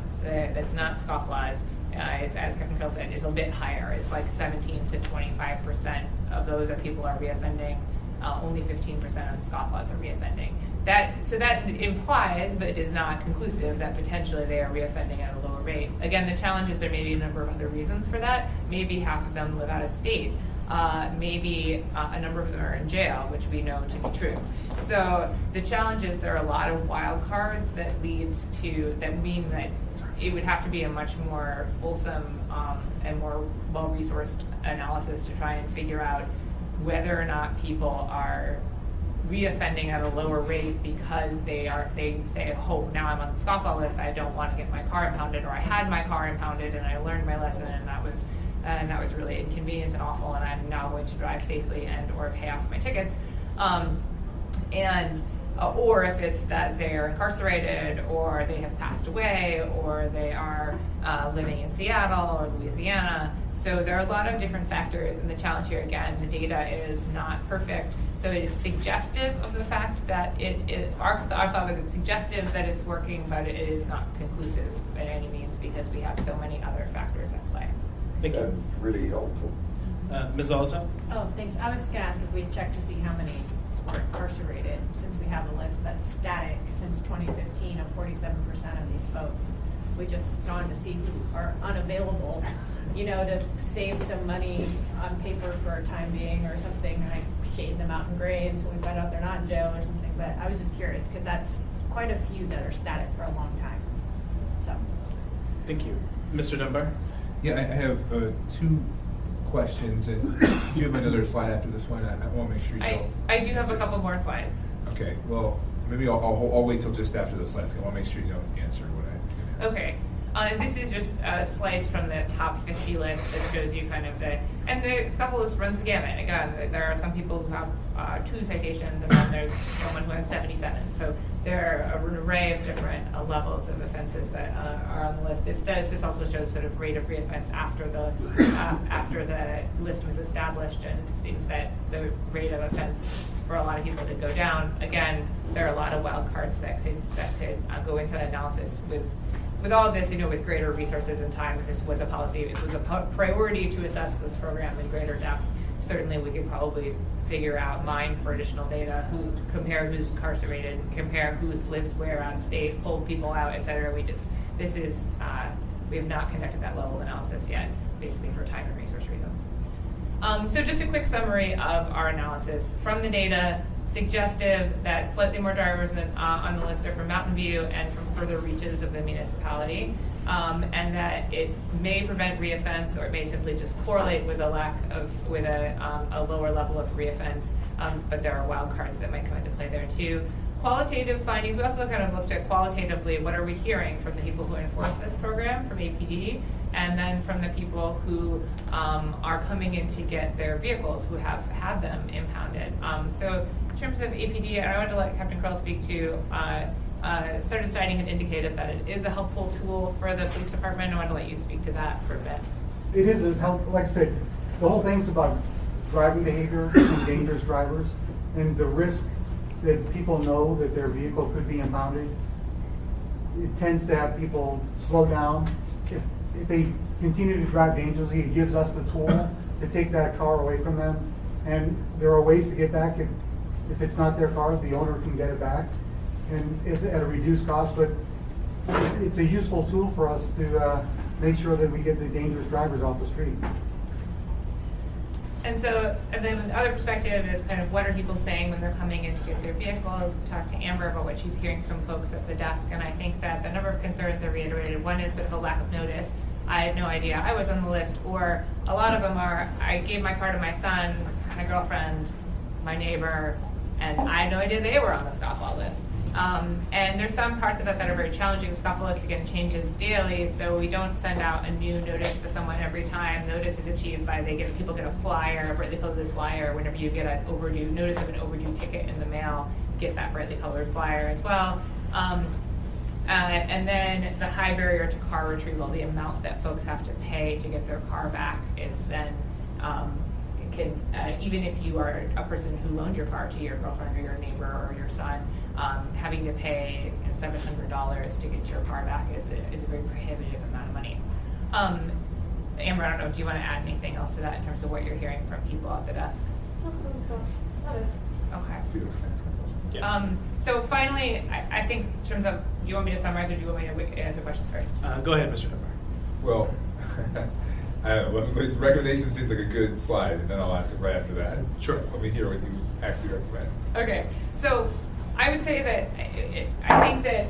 scofflaws, as Captain Carl said, is a bit higher. It's like 17 to 25% of those that people are reoffending. Only 15% of scofflaws are reoffending. So that implies, but it is not conclusive, that potentially they are reoffending at a lower rate. Again, the challenge is there may be a number of other reasons for that. Maybe half of them live out of state. Maybe a number of them are in jail, which we know to be true. So the challenge is there are a lot of wild cards that mean that it would have to be a much more fulsome and more well-resourced analysis to try and figure out whether or not people are reoffending at a lower rate because they say, oh, now I'm on the scofflaw list, I don't want to get my car impounded, or I had my car impounded and I learned my lesson and that was really inconvenient and awful, and I'm now going to drive safely and or pay off my tickets. Or if it's that they're incarcerated, or they have passed away, or they are living in Seattle or Louisiana. So there are a lot of different factors, and the challenge here, again, the data is not perfect. So it is suggestive of the fact that our thought is it's suggestive that it's working, but it is not conclusive by any means because we have so many other factors at play. Thank you. That's really helpful. Ms. Alto? Oh, thanks. I was just gonna ask if we checked to see how many are incarcerated, since we have a list that's static since 2015 of 47% of these folks. We just gone to see who are unavailable, to save some money on paper for a time being or something. I shade them out in gray until we find out they're not in jail or something. But I was just curious because that's quite a few that are static for a long time. So. Thank you. Mr. Dunbar? Yeah, I have two questions, and do you have another slide after this one? I want to make sure you know. I do have a couple more slides. Okay, well, maybe I'll wait till just after the slides. I want to make sure you don't answer what I. Okay. This is just a slice from the top 50 list that shows you kind of and the scuffle list runs the gamut. Again, there are some people who have 2 citations, and then there's someone who has 77. So there are an array of different levels of offenses that are on the list. This also shows sort of rate of reoffense after the list was established, and it seems that the rate of offense for a lot of people did go down. Again, there are a lot of wild cards that could go into that analysis with all of this, with greater resources and time. If this was a policy, if it was a priority to assess this program in greater depth, certainly we could probably mine for additional data, compare who's incarcerated, compare who lives where out of state, pull people out, et cetera. We have not conducted that level of analysis yet, basically for time and resource reasons. So just a quick summary of our analysis. From the data, suggestive that slightly more drivers on the list are from Mountain View and from further reaches of the municipality, and that it may prevent reoffense, or it may simply just correlate with a lower level of reoffense, but there are wild cards that might come into play there too. Qualitative findings, we also kind of looked at qualitatively what are we hearing from the people who enforce this program from APD, and then from the people who are coming in to get their vehicles, who have had them impounded. So in terms of APD, I wanted to let Captain Krell speak to, Sergeant Steining had indicated that it is a helpful tool for the police department. I wanted to let you speak to that for a bit. It is a help, like I said, the whole thing's about driving behavior and dangerous drivers, and the risk that people know that their vehicle could be impounded. It tends to have people slow down. If they continue to drive dangerously, it gives us the tool to take that car away from them. And there are ways to get back. If it's not their car, the owner can get it back. And it's at a reduced cost, but it's a useful tool for us to make sure that we get the dangerous drivers off the street. And so, and then the other perspective is kind of what are people saying when they're coming in to get their vehicles. Talk to Amber about what she's hearing from folks at the desk, and I think that the number of concerns are reiterated. One is sort of a lack of notice. I had no idea I was on the list, or a lot of them are, I gave my car to my son, my girlfriend, my neighbor, and I had no idea they were on the Scofflaw list. And there's some parts of it that are very challenging. The Scofflaw list, again, changes daily, so we don't send out a new notice to someone every time. Notice is achieved by people get a flyer, a brightly colored flyer. Whenever you get an overdue notice of an overdue ticket in the mail, get that brightly colored flyer as well. And then the high barrier to car retrieval, the amount that folks have to pay to get their car back is then even if you are a person who loaned your car to your girlfriend or your neighbor or your son, having to pay $700 to get your car back is a very prohibitive amount of money. Amber, I don't know, do you want to add anything else to that in terms of what you're hearing from people at the desk? Okay. Yeah. So finally, I think in terms of, do you want me to summarize or do you want me to answer questions first? Go ahead, Mr. Dunbar. Well, his recommendation seems like a good slide, and then I'll answer right after that. Sure. Let me hear what you actually recommend. Okay, so I would say that I think that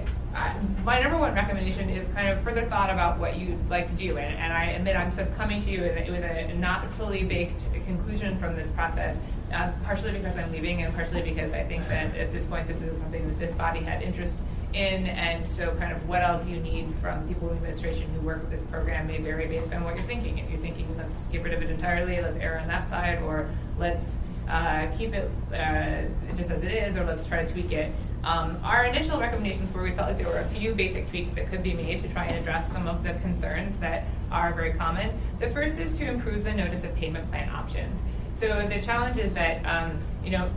my number one recommendation is kind of further thought about what you'd like to do, and I admit I'm sort of coming to you with a not fully baked conclusion from this process, partially because I'm leaving and partially because I think that at this point this is something that this body had interest in, and so kind of what else you need from people in administration who work with this program may vary based on what you're thinking. If you're thinking let's get rid of it entirely, let's err on that side, or let's keep it just as it is, or let's try to tweak it. Our initial recommendations were we felt like there were a few basic tweaks that could be made to try and address some of the concerns that are very common. The first is to improve the notice of payment plan options. So the challenge is that,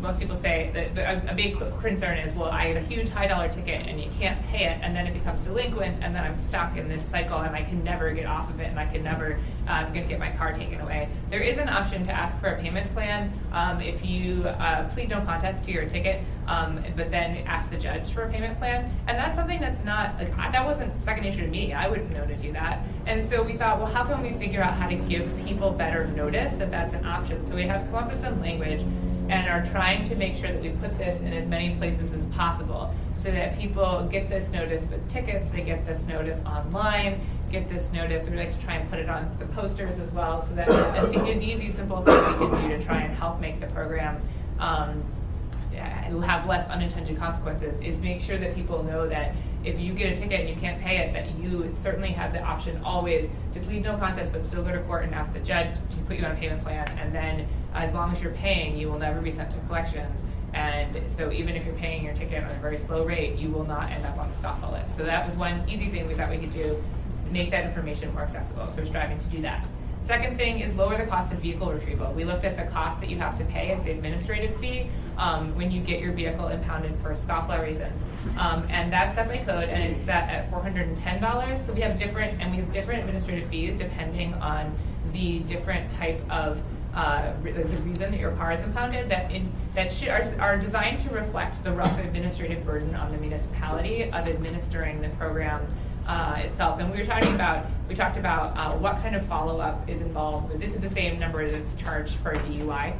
most people say that a big concern is, well, I get a huge high dollar ticket and you can't pay it, and then it becomes delinquent, and then I'm stuck in this cycle and I can never get off of it, and I can never going to get my car taken away. There is an option to ask for a payment plan if you plead no contest to your ticket, but then ask the judge for a payment plan. And that's something that's not, that wasn't second nature to me. I wouldn't know to do that. And so we thought, well, how can we figure out how to give people better notice that that's an option? So we have come up with some language and are trying to make sure that we put this in as many places as possible so that people get this notice with tickets, they get this notice online, get this notice. We like to try and put it on some posters as well, so that an easy, simple thing we can do to try and help make the program have less unintended consequences is make sure that people know that if you get a ticket and you can't pay it, that you certainly have the option always to plead no contest but still go to court and ask the judge to put you on a payment plan, and then as long as you're paying, you will never be sent to collections. And so even if you're paying your ticket on a very slow rate, you will not end up on the Scofflaw list. So that was one easy thing we thought we could do, make that information more accessible. So we're striving to do that. Second thing is lower the cost of vehicle retrieval. We looked at the cost that you have to pay as the administrative fee when you get your vehicle impounded for Scofflaw reasons. And that's set by code, and it's set at $410. So we have different administrative fees depending on the different type of the reason that your car is impounded that are designed to reflect the rough administrative burden on the municipality of administering the program itself. And we talked about what kind of follow-up is involved. This is the same number that's charged for a DUI,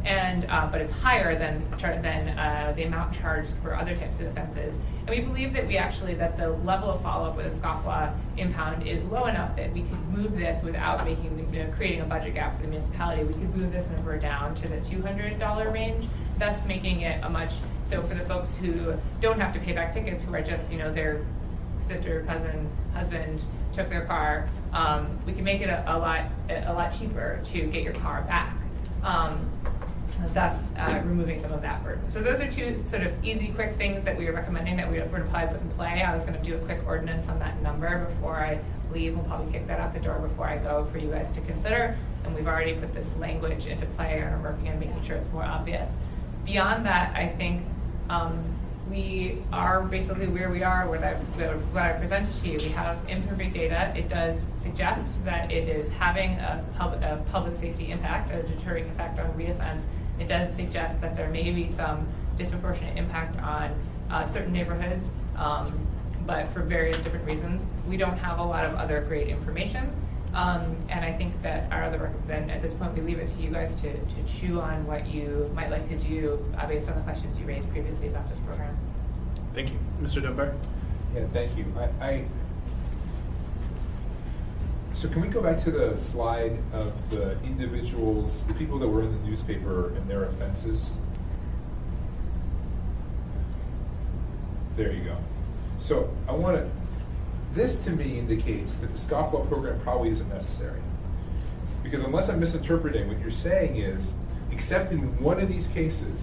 and but it's higher than the amount charged for other types of offenses. And we believe that that the level of follow-up with a Scofflaw impound is low enough that we could move this without creating a budget gap for the municipality. We could move this number down to the $200 range, thus making it so for the folks who don't have to pay back tickets, who are just their sister, cousin, husband took their car, we can make it a lot cheaper to get your car back, thus removing some of that burden. So those are two sort of easy, quick things that we are recommending that we would probably put in play. I was going to do a quick ordinance on that number before I leave. We'll probably kick that out the door before I go for you guys to consider. And we've already put this language into play and are working on making sure it's more obvious. Beyond that, I think we are basically where we are, what I presented to you. We have imperfect data. It does suggest that it is having a public safety impact, a deterring effect on reoffense. It does suggest that there may be some disproportionate impact on certain neighborhoods, but for various different reasons. We don't have a lot of other great information. And I think that then at this point we leave it to you guys to chew on what you might like to do based on the questions you raised previously about this program. Thank you. Mr. Dunbar? Yeah, thank you. So can we go back to the slide of the individuals, the people that were in the newspaper and their offenses? There you go. So this to me indicates that the Scofflaw program probably isn't necessary. Because unless I'm misinterpreting, what you're saying is, except in one of these cases,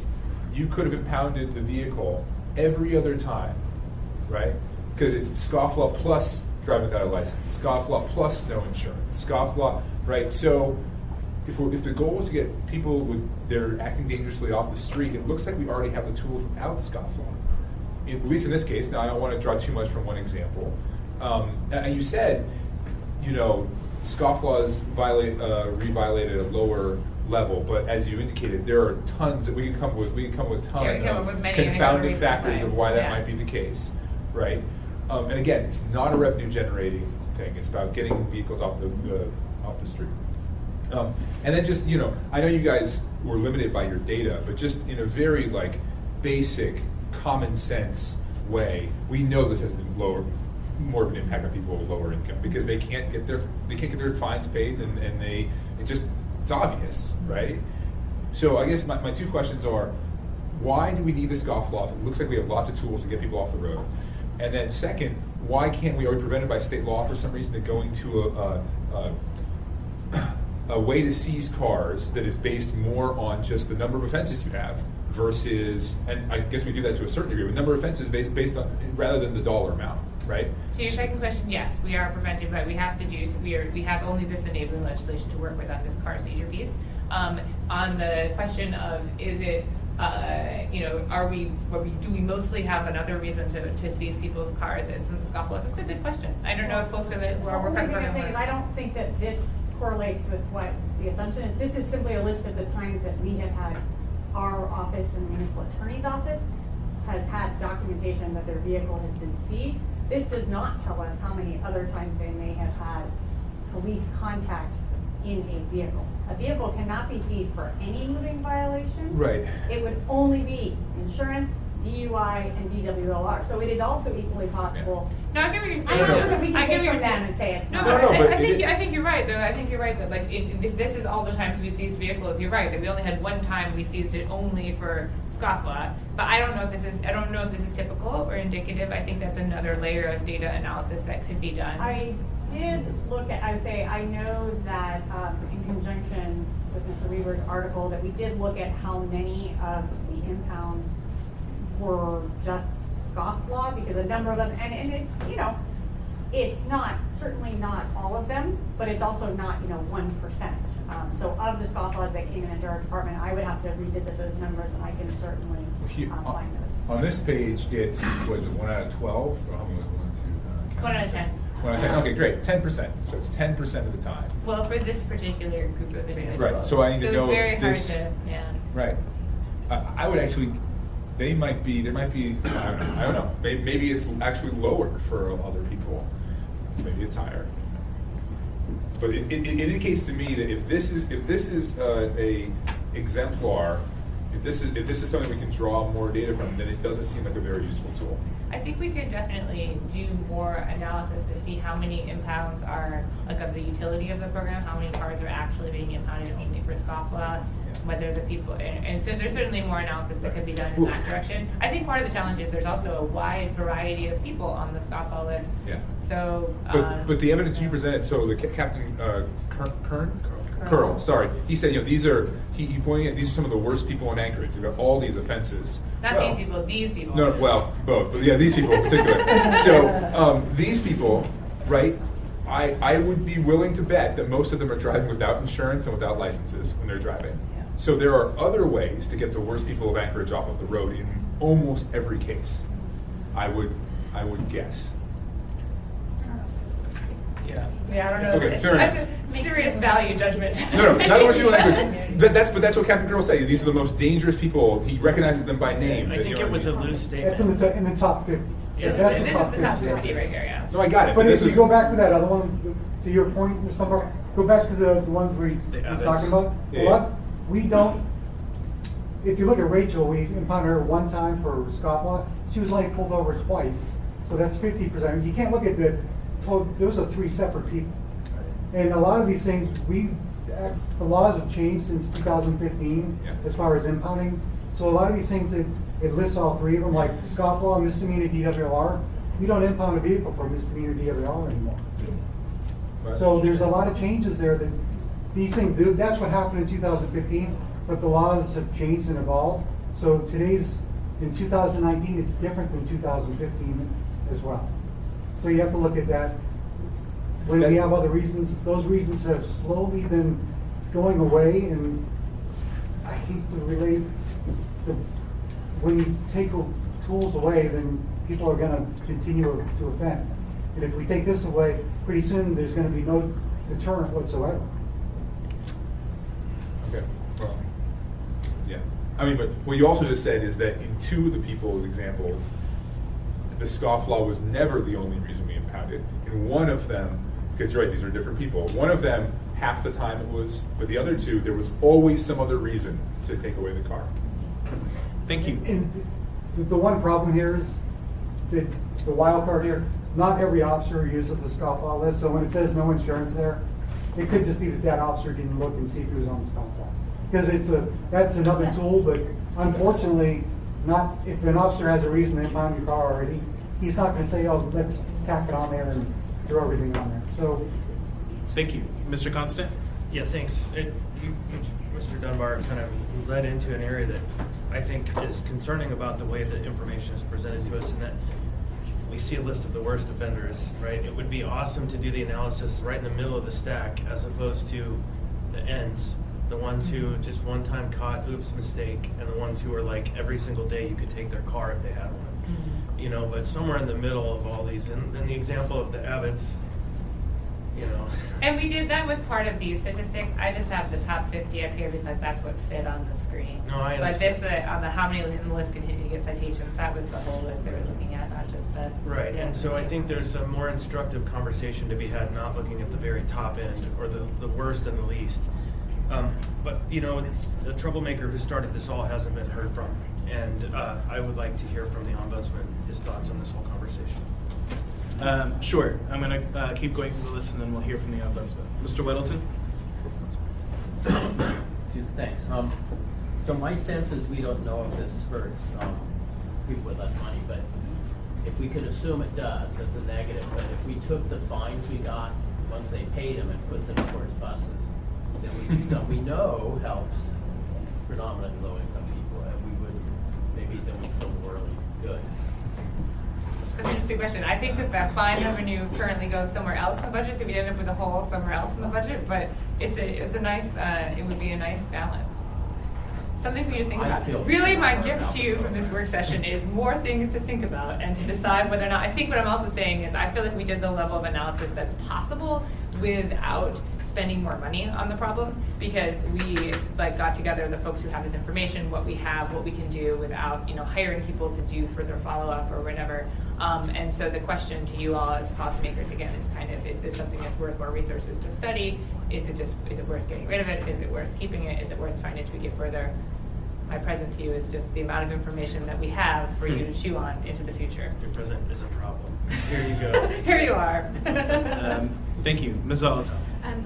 you could have impounded the vehicle every other time, right? Because it's Scofflaw plus driving without a license, Scofflaw plus no insurance, Scofflaw, right? So if the goal is to get people they're acting dangerously off the street, it looks like we already have the tools without Scofflaw. At least in this case. Now I don't want to draw too much from one example. And you said, Scofflaws re-violated at a lower level, but as you indicated, there are tons that we can come with tons of confounding factors of why that might be the case, right? And again, it's not a revenue generating thing. It's about getting vehicles off the street. And then just, I know you guys were limited by your data, but just in a very basic common sense way, we know this has more of an impact on people with lower income because they can't get their fines paid, and it's obvious, right? So I guess my two questions are, why do we need the Scofflaw? It looks like we have lots of tools to get people off the road. And then second, why can't we, are we prevented by state law for some reason, to going to a way to seize cars that is based more on just the number of offenses you have versus, and I guess we do that to a certain degree, but number of offenses based on, rather than the dollar amount, right? To your second question, yes, we are prevented, but we have only this enabling legislation to work with on this car seizure piece. On the question of, is it, do we mostly have another reason to seize people's cars as the Scofflaw? It's a good question. I don't know if folks who are working on it. I don't think that this correlates with what the assumption is. This is simply a list of the times that we have had our office and the municipal attorney's office has had documentation that their vehicle has been seized. This does not tell us how many other times they may have had police contact in a vehicle. A vehicle cannot be seized for any moving violation. Right. It would only be insurance, DUI, and DWLR. So it is also equally possible. No, I get what you're saying. I'm not sure that we can take from them and say it's no, not. I think you're right, though. I think you're right that if this is all the times we seized vehicles, you're right that we only had one time we seized it only for Scofflaw. But I don't know if this is typical or indicative. I think that's another layer of data analysis that could be done. I did look at. I would say I know that in conjunction with Mr. Weaver's article that we did look at how many of the impounds were just Scofflaw, because a number of them, and it's, it's not, certainly not all of them, but it's also not, 1%. So of the Scofflaws that came into our department, I would have to revisit those numbers, and I can certainly find those. On this page, it's, was it 1 out of 12? Or how many? 1 out of 10. 1 out of 10. Okay, great. 10%. So it's 10% of the time. Well, for this particular group of individuals. Right. So I need to know it's very if hard this. To, yeah. Right. I would actually. There might be, I don't know. Maybe it's actually lower for other people. Maybe it's higher. But it indicates to me that if this is a exemplar, if this is something we can draw more data from, then it doesn't seem like a very useful tool. I think we could definitely do more analysis to see how many impounds are, of the utility of the program, how many cars are actually being impounded only for Scofflaw, whether the people, and so there's certainly more analysis that could be done in that direction. I think part of the challenge is there's also a wide variety of people on the Scofflaw list. Yeah. So. But the evidence you presented, so the Captain Curl, sorry, he said, these are, he pointed out these are some of the worst people in Anchorage. They've got all these offenses. Not these people. No, well, both, but yeah, these people in particular. So these people, right? I would be willing to bet that most of them are driving without insurance and without licenses when they're driving. Yeah. So there are other ways to get the worst people of Anchorage off of the road in almost every case. I would guess. Yeah, I don't know. Okay, fair enough. That's a serious value judgment. No, not the worst people in Anchorage. But that's what Captain Girl said. These are the most dangerous people. He recognizes them by name. I think it was a loose statement. That's in the top 50. Yeah. That's this the top is the top 50 right here, yeah. No, I got it. But if you go back to that other one, to your point, Ms. Dunbar, go back to the ones he's talking about. Yeah. What? We don't, if you look at Rachel, we impounded her one time for scofflaw. She was like pulled over twice. So that's 50%. You can't look at those are 3 separate people. And a lot of these things, the laws have changed since 2015 as far as impounding. So a lot of these things, it lists all 3 of them, like scofflaw, misdemeanor DWR. We don't impound a vehicle for misdemeanor DWR anymore. So there's a lot of changes there that these things do. That's what happened in 2015, but the laws have changed and evolved. So in 2019, it's different than 2015 as well. So you have to look at that. When we have other reasons, those reasons have slowly been going away, and I hate to relate, when you take tools away, then people are going to continue to offend. And if we take this away, pretty soon there's going to be no deterrent whatsoever. Okay, well, yeah. I mean, but what you also just said is that in 2 of the people's examples, the scofflaw was never the only reason we impounded. In one of them, because you're right, these are different people. One of them, half the time it was, but the other 2, there was always some other reason to take away the car. Thank you. And the one problem here is that the wild card here, not every officer uses the scofflaw list. So when it says no insurance there, it could just be that officer didn't look and see if he was on the scofflaw. Because that's another tool, but unfortunately, not if an officer has a reason to impound your car already, he's not going to say, "Oh, let's tack it on there and throw everything on there." So, thank you, Mr. Constant. Yeah, thanks. Mr. Dunbar kind of led into an area that I think is concerning about the way that information is presented to us, and that we see a list of the worst offenders, right? It would be awesome to do the analysis right in the middle of the stack as opposed to the ends. The ones who just one time caught, oops, mistake, and the ones who are like every single day you could take their car if they had one. You know, but somewhere in the middle of all these, and then the example of the Abbotts, you know. And that was part of these statistics. I just have the top 50 up here because that's what fit on the screen. No, I understand. But this, on the how many in the list continue to get citations, that was the whole list they were looking at, not just the... Right, and so I think there's a more instructive conversation to be had, not looking at the very top end or the worst and the least. But, you know, the troublemaker who started this all hasn't been heard from. And I would like to hear from the Ombudsman his thoughts on this whole conversation. Sure. I'm going to keep going through the list, and then we'll hear from the Ombudsman. Mr. Weddleton? Excuse me, thanks. So my sense is we don't know if this hurts people with less money, but if we could assume it does, that's a negative. But if we took the fines we got once they paid them and put them towards buses, then we do something we know helps predominantly low-income people, and we would maybe then we feel really good. That's an interesting question. I think that fine revenue currently goes somewhere else in the budget, so we end up with a hole somewhere else in the budget. But it's a nice. It would be a nice balance. Something for you to think about. Really, my gift to you from this work session is more things to think about and to decide whether or not. I think what I'm also saying is I feel like we did the level of analysis that's possible without spending more money on the problem, because we got together the folks who have this information, what we have, what we can do without hiring people to do further follow-up or whatever. And so the question to you all as policymakers again is kind of, is this something that's worth more resources to study? Is it worth getting rid of it? Is it worth keeping it? Is it worth trying to tweak it further? My present to you is just the amount of information that we have for you to chew on into the future. Your present is a problem. Here you go. Here you are. Thank you. Ms. Zolotov.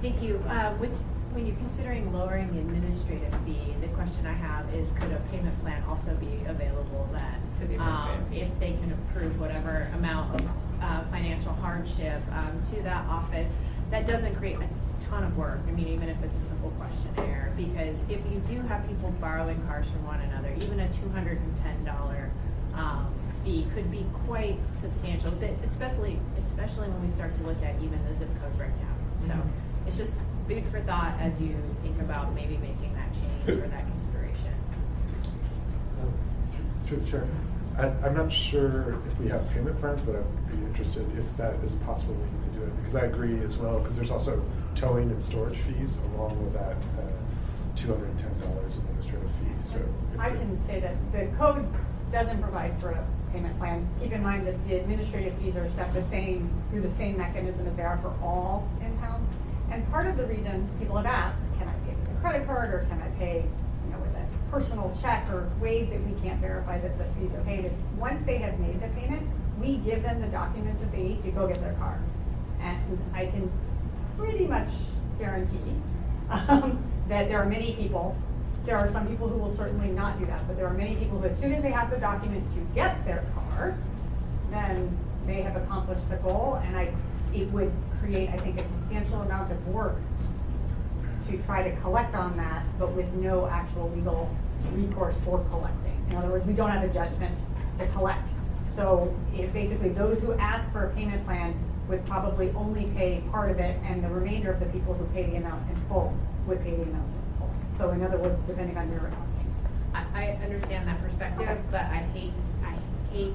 Thank you. When you're considering lowering the administrative fee, the question I have is, could a payment plan also be available then? For the administrative fee. If they can approve whatever amount of financial hardship to that office, that doesn't create a ton of work. I mean, even if it's a simple questionnaire, because if you do have people borrowing cars from one another, even a $210 fee could be quite substantial, but especially when we start to look at even the zip code breakdown. So it's just food for thought as you think about maybe making that change or that consideration. Through the chair, I'm not sure if we have payment plans, but I'd be interested if that is a possible way to do it, because I agree as well, because there's also towing and storage fees along with that $210 administrative fee. So I can say that the code doesn't provide for a payment plan. Keep in mind that the administrative fees are set through the same mechanism as they are for all impounds. And part of the reason people have asked, can I pay with a credit card, or can I pay with a personal check, or ways that we can't verify that the fees are paid, is once they have made the payment, we give them the documents that they need to go get their car. And I can pretty much guarantee that there are many people, there are some people who will certainly not do that, but there are many people who, as soon as they have the document to get their car, then they have accomplished the goal, and it would create, I think, a substantial amount of work to try to collect on that, but with no actual legal recourse for collecting. In other words, we don't have a judgment to collect. So if basically those who ask for a payment plan would probably only pay part of it, and the remainder of the people who pay the amount in full would pay the amount in full. So in other words, depending on your asking. I understand that perspective, Okay. but I hate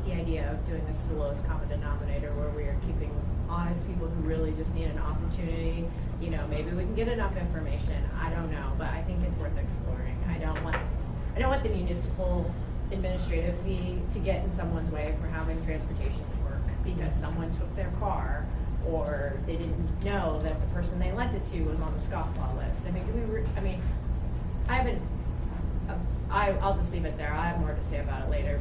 the idea of doing this to the lowest common denominator, where we are keeping honest people who really just need an opportunity. Maybe we can get enough information. I don't know, but I think it's worth exploring. I don't want the municipal administrative fee to get in someone's way for having transportation work because someone took their car, or they didn't know that the person they lent it to was on the Scofflaw list. I'll just leave it there. I have more to say about it later.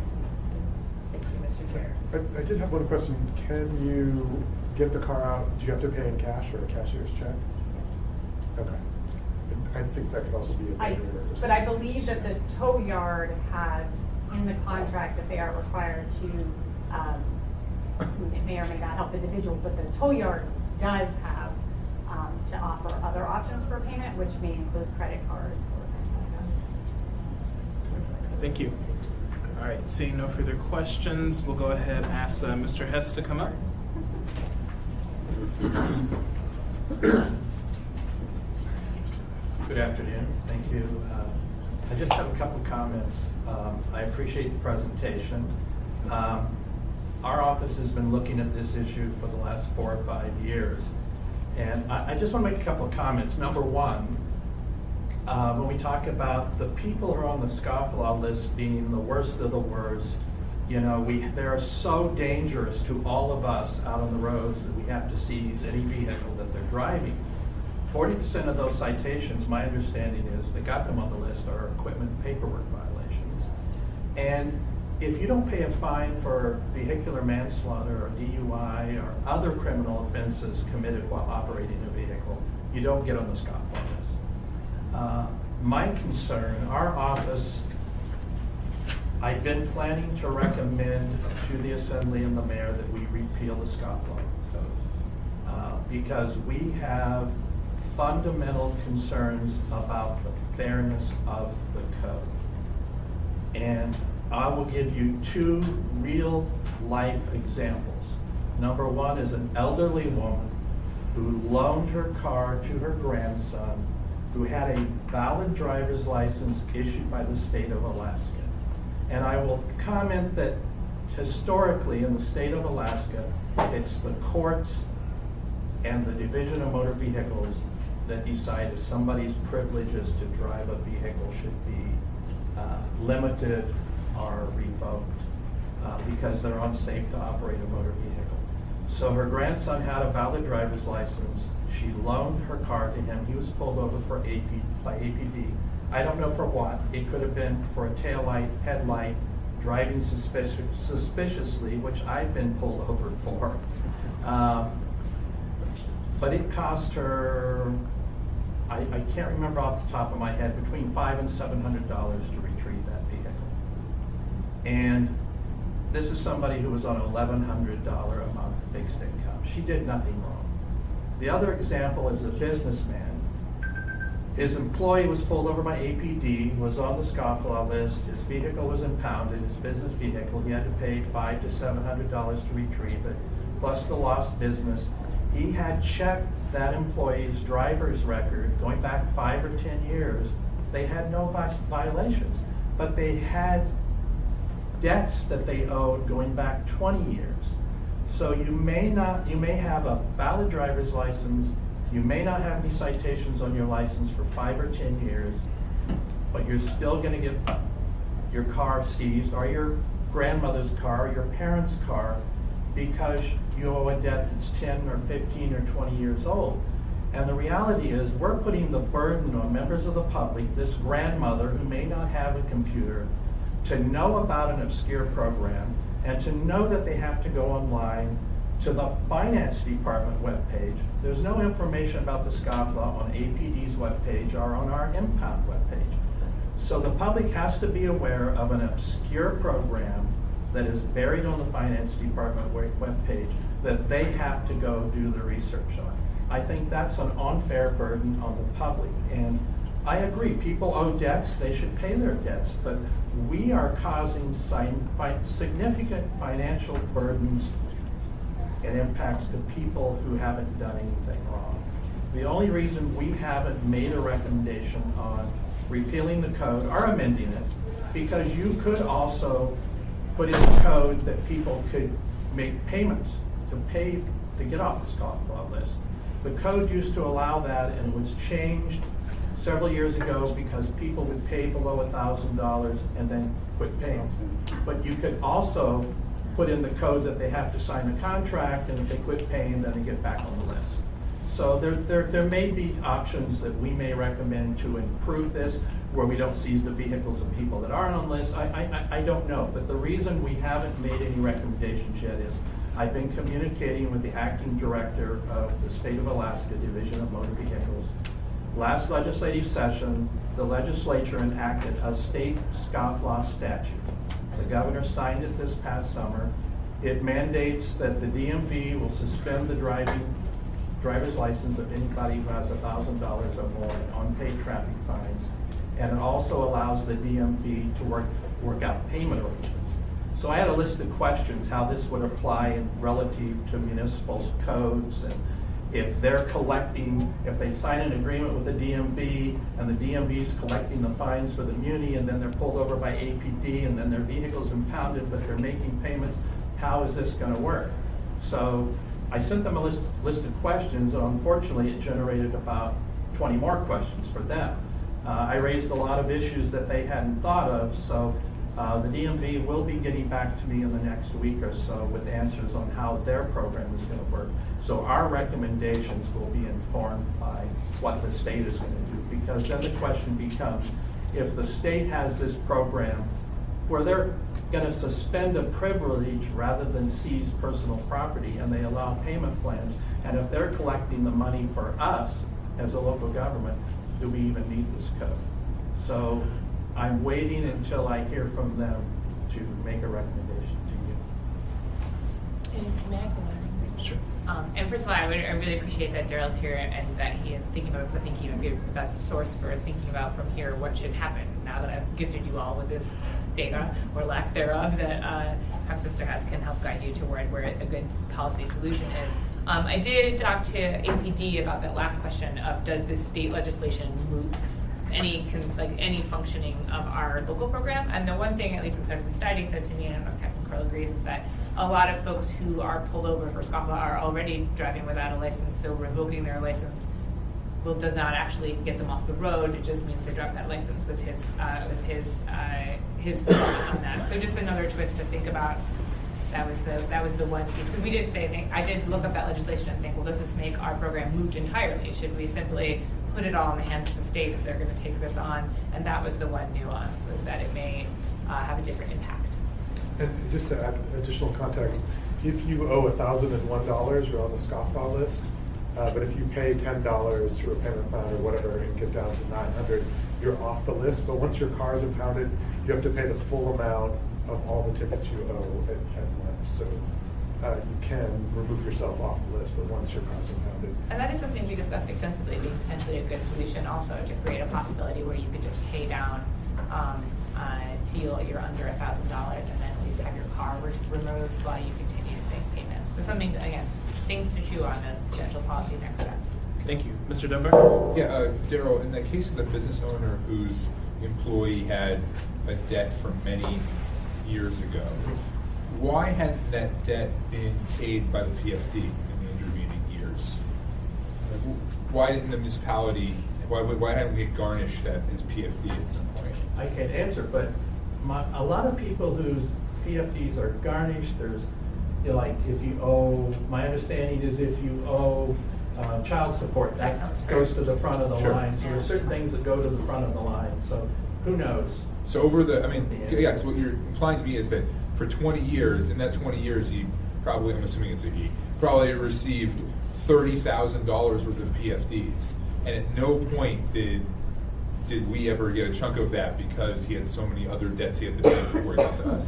Thank you, Mr. Chair. I did have one question. Can you get the car out? Do you have to pay in cash or a cashier's check? Okay. I think that could also be a barrier. But I believe that the tow yard has in the contract that they are required to, it may or may not help individuals, but the tow yard does have to offer other options for payment, which may include credit cards or things like that. Thank you. All right, seeing no further questions, we'll go ahead and ask Mr. Hess to come up. Good afternoon. Thank you. I just have a couple comments. I appreciate the presentation. Our office has been looking at this issue for the last 4 or 5 years. And I just want to make a couple of comments. Number one, when we talk about the people who are on the Scofflaw list being the worst of the worst, they're so dangerous to all of us out on the roads that we have to seize any vehicle that they're driving. 40% of those citations, my understanding is, that got them on the list are equipment paperwork violations. And if you don't pay a fine for vehicular manslaughter or DUI or other criminal offenses committed while operating a vehicle, you don't get on the Scofflaw list. My concern, our office, I've been planning to recommend to the Assembly and the Mayor that we repeal the Scofflaw code because we have fundamental concerns about the fairness of the code. And I will give you 2 real life examples. Number one is an elderly woman who loaned her car to her grandson, who had a valid driver's license issued by the state of Alaska. And I will comment that historically in the state of Alaska, it's the courts and the Division of Motor Vehicles that decide if somebody's privileges to drive a vehicle should be limited or revoked because they're unsafe to operate a motor vehicle. So her grandson had a valid driver's license. She loaned her car to him. He was pulled over by APD. I don't know for what. It could have been for a taillight, headlight, driving suspiciously, which I've been pulled over for. But it cost her, I can't remember off the top of my head, between $500 and $700 to retrieve that vehicle. And this is somebody who was on $1,100 a month fixed income. She did nothing wrong. The other example is a businessman. His employee was pulled over by APD, was on the Scofflaw list. His vehicle was impounded, his business vehicle. He had to pay $500 to $700 to retrieve it, plus the lost business. He had checked that employee's driver's record going back 5 or 10 years. They had no violations, but they had debts that they owed going back 20 years. So you may have a valid driver's license, you may not have any citations on your license for 5 or 10 years, but you're still going to get your car seized or your grandmother's car, your parents' car, because you owe a debt that's 10 or 15 or 20 years old. And the reality is we're putting the burden on members of the public, this grandmother who may not have a computer, to know about an obscure program and to know that they have to go online to the finance department webpage. There's no information about the Scofflaw on APD's webpage or on our impound webpage. So the public has to be aware of an obscure program that is buried on the finance department webpage that they have to go do the research on. I think that's an unfair burden on the public. And I agree, people owe debts, they should pay their debts, but we are causing significant financial burdens and impacts to people who haven't done anything wrong. The only reason we haven't made a recommendation on repealing the code or amending it, because you could also put in the code that people could make payments to get off the Scofflaw list. The code used to allow that, and it was changed several years ago because people would pay below $1,000 and then quit paying. But you could also put in the code that they have to sign a contract, and if they quit paying, then they get back on the list. So there may be options that we may recommend to improve this, where we don't seize the vehicles of people that aren't on the list. I don't know, but the reason we haven't made any recommendations yet is I've been communicating with the acting director of the State of Alaska Division of Motor Vehicles. Last legislative session, the legislature enacted a state Scofflaw statute. The governor signed it this past summer. It mandates that the DMV will suspend the driver's license of anybody who has $1,000 or more in unpaid traffic fines. And it also allows the DMV to work out payment arrangements. So I had a list of questions how this would apply in relative to municipal codes, and if they're collecting, if they sign an agreement with the DMV and the DMV is collecting the fines for the muni, and then they're pulled over by APD, and then their vehicle's impounded, but they're making payments, how is this going to work? So I sent them a list of questions, and unfortunately it generated about 20 more questions for them. I raised a lot of issues that they hadn't thought of, so the DMV will be getting back to me in the next week or so with answers on how their program is going to work. So our recommendations will be informed by what the state is going to do, because then the question becomes, if the state has this program where they're going to suspend a privilege rather than seize personal property, and they allow payment plans, and if they're collecting the money for us as a local government, do we even need this code? So I'm waiting until I hear from them to make a recommendation to you. And can I ask one thing first? Sure. And first of all, I really appreciate that Daryl's here and that he is thinking about us. I think he would be the best source for thinking about from here what should happen now that I've gifted you all with this data or lack thereof that perhaps Mr. Hess can help guide you toward where a good policy solution is. I did talk to APD about that last question of does this state legislation moot any functioning of our local program? And the one thing, at least Executive Society said to me, and I don't know if Captain Carl agrees, is that a lot of folks who are pulled over for Scofflaw are already driving without a license, so revoking their license does not actually get them off the road. It just means they drop that license was his thought on that. So just another twist to think about. That was the one piece, because we did say, I did look up that legislation and think, well, does this make our program moot entirely? Should we simply put it all in the hands of the state if they're going to take this on? And that was the one nuance, was that it may have a different impact. And just to add additional context, if you owe $1,001, you're on the Scofflaw list. But if you pay $10 through a payment plan or whatever and get down to $900, you're off the list. But once your car is impounded, you have to pay the full amount of all the tickets you owe at once. So you can remove yourself off the list, but once your car's impounded. And that is something we discussed extensively, being potentially a good solution also to create a possibility where you could just pay down till you're under $1,000 and then at least have your car removed while you continue to make payments. So something, again, things to chew on as potential policy next steps. Thank you. Mr. Dunbar? Yeah, Daryl, in the case of the business owner whose employee had a debt from many years ago, why hadn't that debt been paid by the PFD in the intervening years? Why didn't the municipality, why hadn't we garnished that as PFD at some point? I can't answer, but a lot of people whose PFDs are garnished, there's, you know, like, if you owe, my understanding is if you owe child support, that goes to the front of the Sure. line. So there's certain things that go to the front of the line, so who knows? So over the, I mean, yeah, so what you're implying to me is that for 20 years, in that 20 years, he probably, I'm assuming it's a he, probably received $30,000 worth of PFDs. And at no point did we ever get a chunk of that because he had so many other debts he had to pay before he got to us.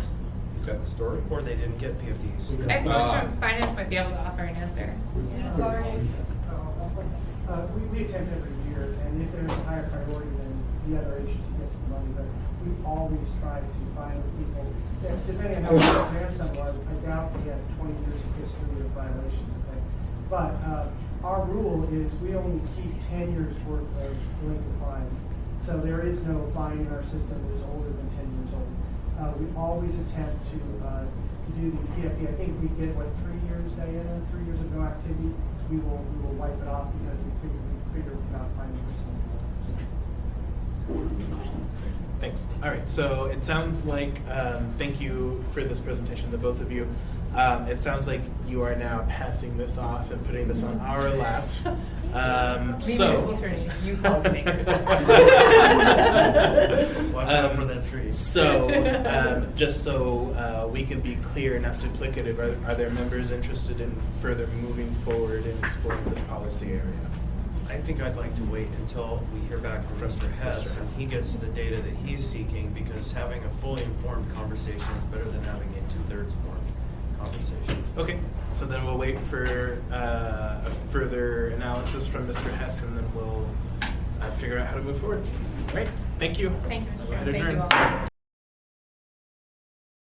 Is that the story? Or they didn't get PFDs. I think from finance might be able to offer an answer. We attempt every year, and if there's a higher priority, then the other agency gets the money, but we always try to find the people, depending on how much their grandson was, I doubt they have 20 years of history of violations, okay? But our rule is we only keep 10 years worth of delinquent fines, so there is no fine in our system that is older than 10 years old. We always attempt to do the PFD. I think we get, 3 years, Diana, 3 years of no activity. We will wipe it off because we figure we cannot find the person. Thanks. All right, so it sounds like, thank you for this presentation, the both of you. It sounds like you are now passing this off and putting this on our lap. Municipal attorney, you policymakers. Watch out for that tree. So, just so we can be clear, not duplicative, are there members interested in further moving forward and exploring this policy area? I think I'd like to wait until we hear back from Mr. Hess and he gets the data that he's seeking, because having a fully informed conversation is better than having a 2/3 formed conversation. Okay, so then we'll wait for a further analysis from Mr. Hess, and then we'll figure out how to move forward. All right, thank you. Thank you, Mr. Go ahead, Chairman. Thank you adjourn. all.